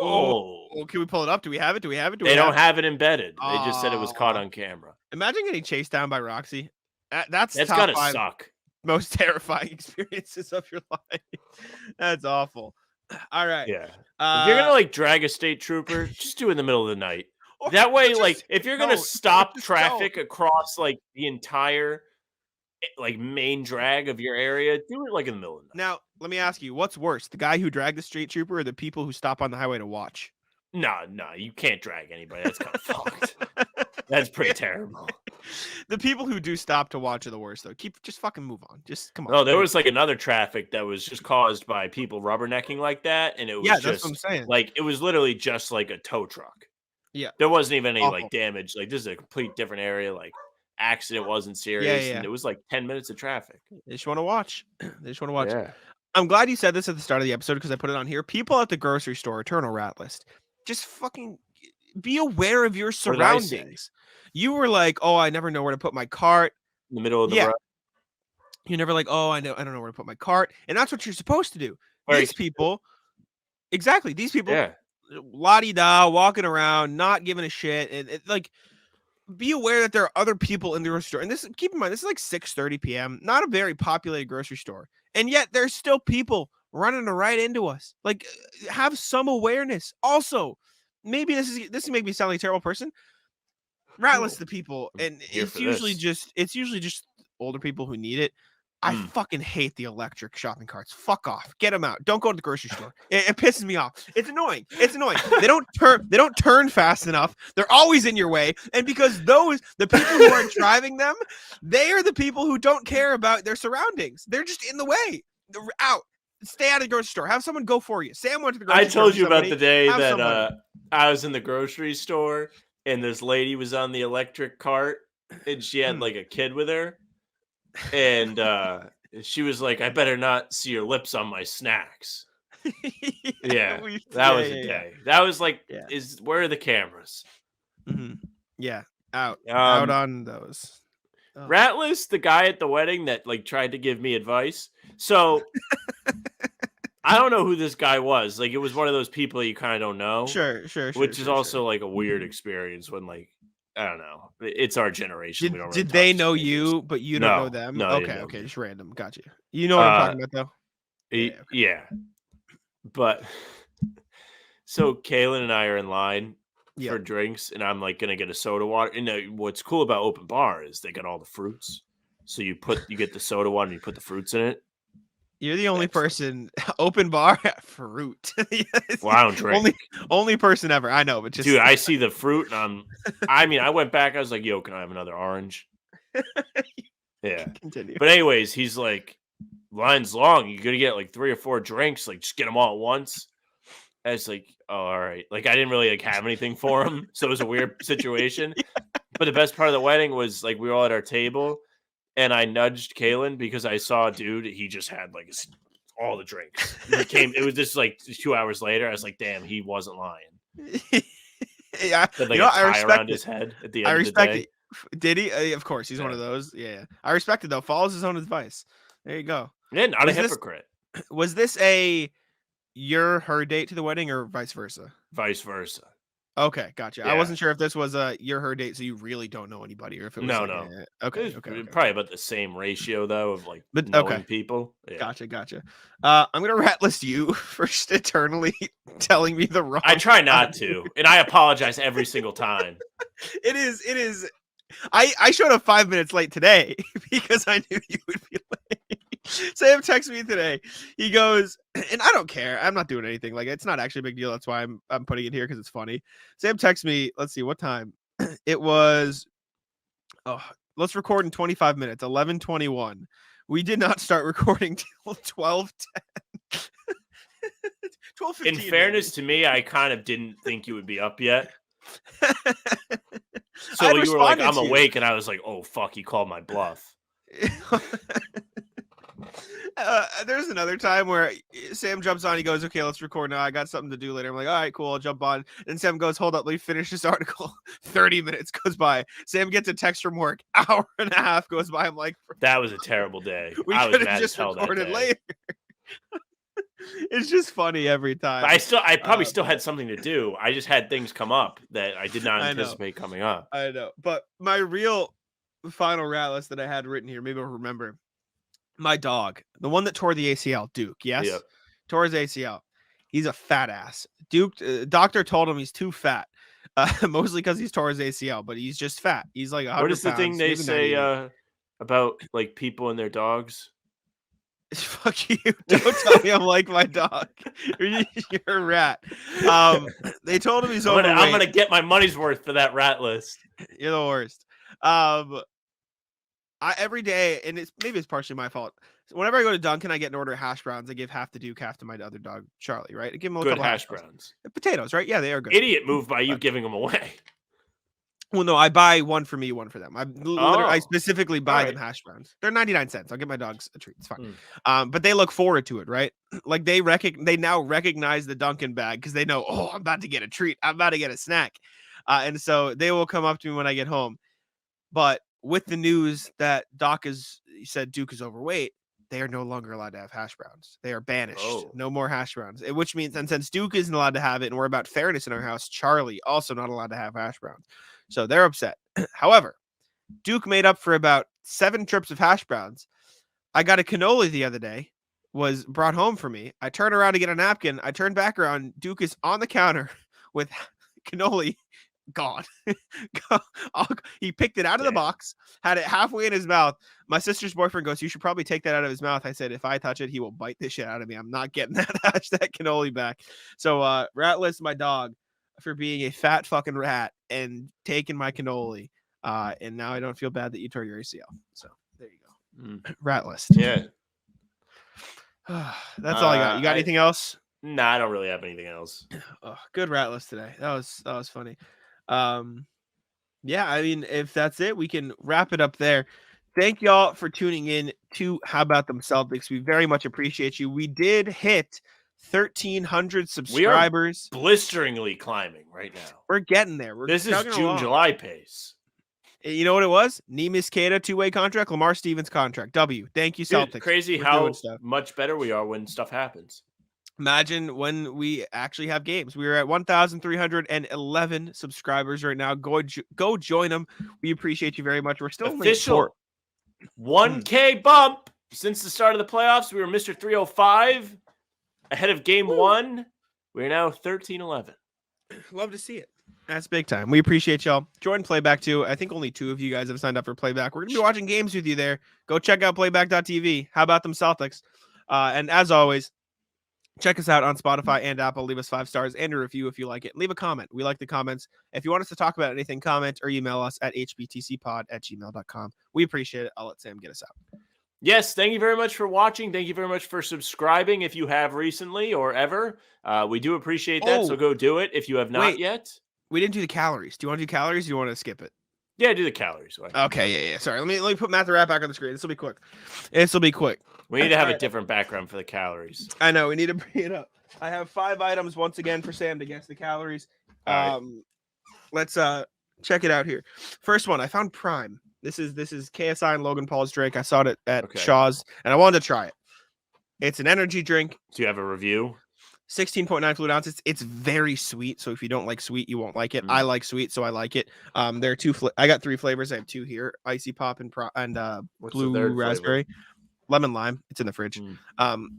Oh, can we pull it up? Do we have it? They don't have it embedded. They just said it was caught on camera. Imagine getting chased down by Roxy. That's gotta suck. Most terrifying experiences of your life. That's awful. All right. Yeah. If you're gonna drag a state trooper, just do it in the middle of the night. That way, if you're gonna stop traffic across the entire main drag of your area, do it in the middle of the night. Now, let me ask you, what's worse, the guy who dragged the state trooper or the people who stop on the highway to watch? No, you can't drag anybody. That's kind of fucked. That's pretty terrible. The people who do stop to watch are the worst, though. Just fucking move on. Just come on. No, there was another traffic that was just caused by people rubbernecking like that, and it was that's what I'm saying. It was literally just a tow truck. Yeah, there wasn't even any damage. This is a complete different area. Accident wasn't serious, and it was 10 minutes of traffic. They just want to watch. Yeah. I'm glad you said this at the start of the episode because I put it on here. People at the grocery store, Eternal Rat List, just fucking be aware of your surroundings. You were like, oh, I never know where to put my cart. In the middle of the road. You're never like, oh, I don't know where to put my cart. And that's what you're supposed to do. These people, la-di-da, walking around, not giving a shit. And be aware that there are other people in the grocery store. And this, keep in mind, this is 6:30 p.m., not a very populated grocery store. And yet there's still people running right into us. Have some awareness. Also, maybe this is make me sound like a terrible person. Ratless the people, and it's usually just older people who need it. I fucking hate the electric shopping carts. Fuck off. Get them out. Don't go to the grocery store. It pisses me off. It's annoying. They don't turn fast enough. They're always in your way. And because the people who are driving them, they are the people who don't care about their surroundings. They're just in the way. They're out. Stay out of the grocery store. Have someone go for you. Sam went to the grocery store. I told you about the day that I was in the grocery store and this lady was on the electric cart and she had a kid with her. And she was like, I better not see your lips on my snacks. Yeah, we- that yeah, was yeah, a yeah. day. That was like, Yeah. where are the cameras? Yeah, out Um, on those. Oh. Ratless, the guy at the wedding that like tried to give me advice. So I don't know who this guy was. Like, it was one of those people you kind of don't know. Sure. Which is also like a weird experience when, like, I don't know. It's our generation. We don't really Did talk they to know strangers. you, but you don't know them? No, they didn't Okay, know okay, me. just random. Got you. You know what I'm talking about, though. Yeah. Yeah, But so Kaylin and I are in line Yeah. for drinks, and I'm like gonna get a soda water. And what's cool about open bar is they got all the fruits. So you get the soda water and you put the fruits in it. You're the only Excellent. person open bar fruit. Well, I don't drink. Only person ever. I know, but just Dude, I see the fruit and I went back. I was like, yo, can I have another orange? Yeah. Continue. But anyways, he's like, line's long. You're gonna get like 3 or 4 drinks. Like, just get them all at once. I was like, oh, all right. Like, I didn't really like have anything for him, so it was a weird situation. But the best part of the wedding was like we were all at our table, and I nudged Kalen because I saw a dude. He just had like all the drinks. It was just like 2 hours later. I was like, damn, he wasn't lying. Yeah, Had like a tie around his head at the end of the day. It. Did he? Of course, he's one of those. Yeah, I respect it though. Follows his own advice. There you go. Yeah, not a hypocrite. Was this a her date to the wedding or vice versa? Vice versa. Okay, gotcha. Yeah. I wasn't sure if this was a her date, so you really don't know anybody, or if it was No. Okay, Okay. Probably about the same ratio though of like But- knowing okay. people. Yeah. Gotcha. I'm gonna rat list you for just eternally telling me the wrong. I try not to, and I apologize every single time. It is. I showed up 5 minutes late today because I knew you would be late. Sam texted me today. He goes, and I don't care. I'm not doing anything. Like, it's not actually a big deal. That's why I'm putting it here because it's funny. Sam texted me. Let's see what time. It was. Oh, let's record in 25 minutes. 11:21. We did not start recording till 12:10. 12:15. In fairness to me, I kind of didn't think you would be up yet. So you were like, I'm awake, and I was like, oh, fuck, he called my bluff. There's another time where Sam jumps on. He goes, okay, let's record now. I got something to do later. I'm like, all right, cool. I'll jump on. And Sam goes, hold up. Let me finish this article. 30 minutes goes by. Sam gets a text from work. Hour and a half goes by. I'm like, that was a terrible day. We I was could mad have as just hell that recorded day. later. It's just funny every time. I probably still had something to do. I just had things come up that I did not anticipate coming up. I know. But my real final rat list that I had written here, maybe I'll remember. My dog, the one that tore the ACL, Duke. Yes, Yep. Tore his ACL. He's a fat ass. Duke. Doctor told him he's too fat, mostly because he's tore his ACL. But he's just fat. He's like 100 What is the pounds, thing they maybe say 98. about like people and their dogs? Fuck you! Don't tell me I'm like my dog. You're a rat. They told him he's overweight. I'm gonna get my money's worth for that rat list. You're the worst. Every day, and maybe it's partially my fault. Whenever I go to Dunkin', I get an order of hash browns. I give half to Duke, half to my other dog, Charlie. Right? I give him a Good couple hash browns. Potatoes, right? Yeah, they are good. Idiot move by you giving them away. Well, no, I buy one for me, one for them. I specifically buy them hash browns. They're 99 cents. I'll get my dogs a treat. It's fine. But they look forward to it, right? Like they now recognize the Dunkin' bag because they know, oh, I'm about to get a treat. I'm about to get a snack. And so they will come up to me when I get home. But with the news that said Duke is overweight, they are no longer allowed to have hash browns. They are banished. Oh. No more hash browns. Which means, and since Duke isn't allowed to have it, and we're about fairness in our house, Charlie also not allowed to have hash browns. So they're upset. However, Duke made up for about 7 trips of hash browns. I got a cannoli the other day, was brought home for me. I turned around to get a napkin. I turned back around. Duke is on the counter with cannoli gone. He picked it out of the box, had it halfway in his mouth. My sister's boyfriend goes, you should probably take that out of his mouth. I said, if I touch it, he will bite this shit out of me. I'm not getting that cannoli back. So Ratless, my dog, for being a fat fucking rat and taking my cannoli. And now I don't feel bad that you tore your ACL. So there you go. Rat list. Yeah. That's all I got. You got anything else? Nah, I don't really have anything else. Oh, good rat list today. That was funny. Yeah, I mean, if that's it, we can wrap it up there. Thank y'all for tuning in to How About Them Celtics. We very much appreciate you. We did hit 1,300 subscribers. Blisteringly climbing right now. We're getting there. This is chugging June, along. July pace. You know what it was? Neemias Queta, 2-way contract. Lamar Stevens contract. W. Thank you, Celtics. Dude, crazy for how doing stuff. much better we are when stuff happens. Imagine when we actually have games. We are at 1,311 subscribers right now. Go join them. We appreciate you very much. We're still official 1K bump since the start of the playoffs. We were Mr. 305 ahead of game 1. We're now 13-11. Love to see it. That's big time. We appreciate y'all. Join Playback too. I think only 2 of you guys have signed up for Playback. We're going to be watching games with you there. Go check out playback.tv. How about them Celtics? And as always, check us out on Spotify and Apple. Leave us 5 stars and a review if you like it. Leave a comment. We like the comments. If you want us to talk about anything, comment or email us at hbtcpod@gmail.com. We appreciate it. I'll let Sam get us out. Yes, thank you very much for watching. Thank you very much for subscribing if you have recently or ever. We do appreciate that, so go do it if you have not yet. We didn't do the calories. Do you want to do calories or do you want to skip it? Yeah, do the calories. Okay, yeah. Sorry, let me put Matt the Rat back on the screen. This will be quick. We need to have a different background for the calories. I know. We need to bring it up. I have 5 items once again for Sam to guess the calories. Let's check it out here. First one, I found Prime. This is KSI and Logan Paul's drink. I saw it at Shaw's, and I wanted to try it. It's an energy drink. Do you have a review? 16.9 fluid ounces. It's very sweet, so if you don't like sweet, you won't like it. I like sweet, so I like it. There are 2. I got 3 flavors. I have 2 here: icy pop and blue raspberry, lemon lime. It's in the fridge.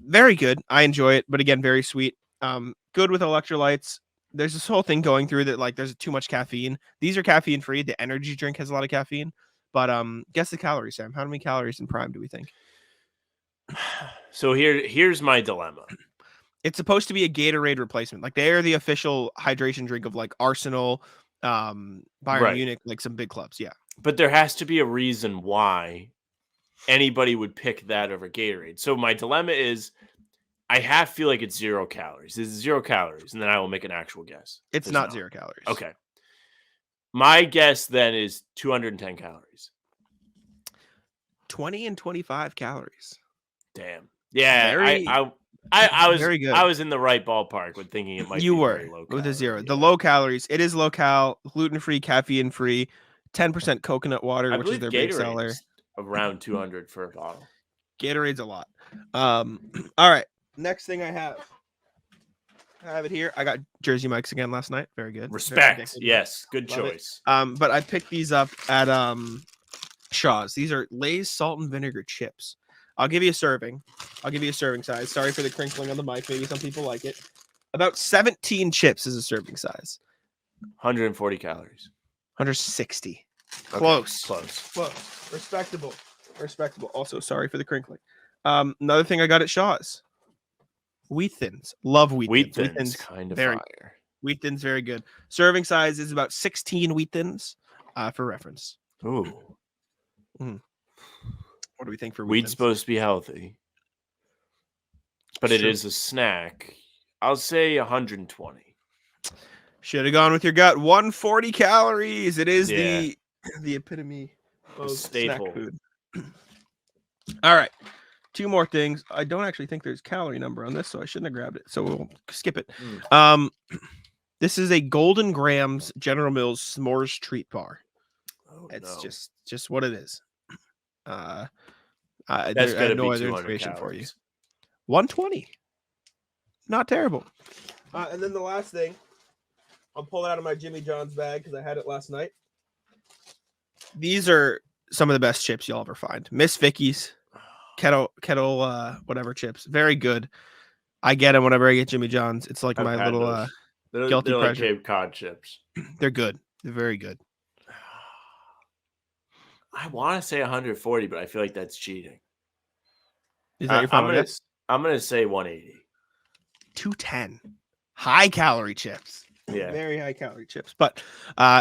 Very good. I enjoy it, but again, very sweet. Good with electrolytes. There's this whole thing going through that there's too much caffeine. These are caffeine free. The energy drink has a lot of caffeine, but guess the calories, Sam. How many calories in Prime do we think? So here's my dilemma. It's supposed to be a Gatorade replacement. They are the official hydration drink of Arsenal, Bayern Munich, some big clubs. Yeah. But there has to be a reason why anybody would pick that over Gatorade. So my dilemma is I feel like it's 0 calories. It's 0 calories, and then I will make an actual guess. It's not 0 calories. Okay. My guess then is 210 calories. 20 and 25 calories. Damn. Yeah, I was very good. I was in the right ballpark with thinking it might be very low with a 0. Yeah. The low calories. It is low cal, gluten free, caffeine free, 10% coconut water, which is their big seller. Around 200 for a bottle. Gatorade's a lot. All right. Next thing I have it here. I got Jersey Mike's again last night. Very good. Respect. Yes, good Love choice. It. But I picked these up at Shaw's. These are Lay's salt and vinegar chips. I'll give you a serving. Size. Sorry for the crinkling on the mic. Maybe some people like it. About 17 chips is a serving size. 140 calories. 160. Okay. Close. Respectable. Also, sorry for the crinkling. Another thing I got at Shaw's. Wheat Thins. Love Wheat Thins. Wheat Thins kind of very fire. Wheat Thins, very good. Serving size is about 16 Wheat Thins for reference. Ooh. What do we think for wheat's supposed to be healthy, but it is a snack. I'll say 120. Should have gone with your gut. 140 calories. It is the epitome of staple snack food. All right. 2 more things. I don't actually think there's a calorie number on this, so I shouldn't have grabbed it. So we'll skip it. This is a Golden Grams General Mills S'mores treat bar. It's just what it is. That's got to no be other 200 information calories. for you. 120. Not terrible. And then the last thing, I'll pull it out of my Jimmy John's bag because I had it last night. These are some of the best chips you'll ever find. Miss Vicky's kettle whatever chips. Very good. I get them whenever I get Jimmy John's. It's like my little guilty they're pleasure. Like Cape Cod chips. They're good. They're very good. I want to say 140, but I feel like that's cheating. Is that your final guess? I'm gonna say 180. 210. High calorie chips. Yeah. Very high calorie chips. But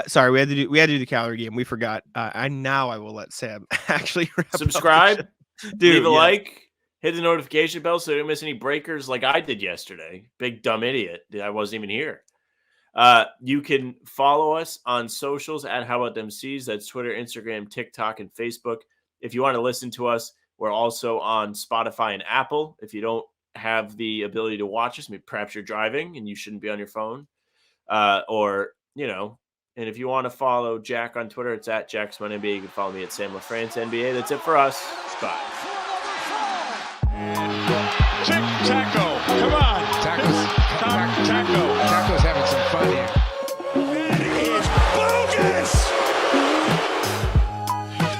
sorry, we had to do the calorie game. We forgot. I will let Sam actually subscribe. Dude, leave a like. Hit the notification bell so you don't miss any breakers like I did yesterday. Big dumb idiot. I wasn't even here. You can follow us on socials at How About Them C's. That's Twitter, Instagram, TikTok, and Facebook. If you want to listen to us, we're also on Spotify and Apple. If you don't have the ability to watch us, perhaps you're driving and you shouldn't be on your phone, or, and if you want to follow Jack on Twitter, it's at JacksMonNBA. You can follow me at Sam LaFrance NBA. That's it for us. Bye. Taco, come on. Taco's having some fun here. That is bogus.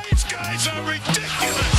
These guys are ridiculous.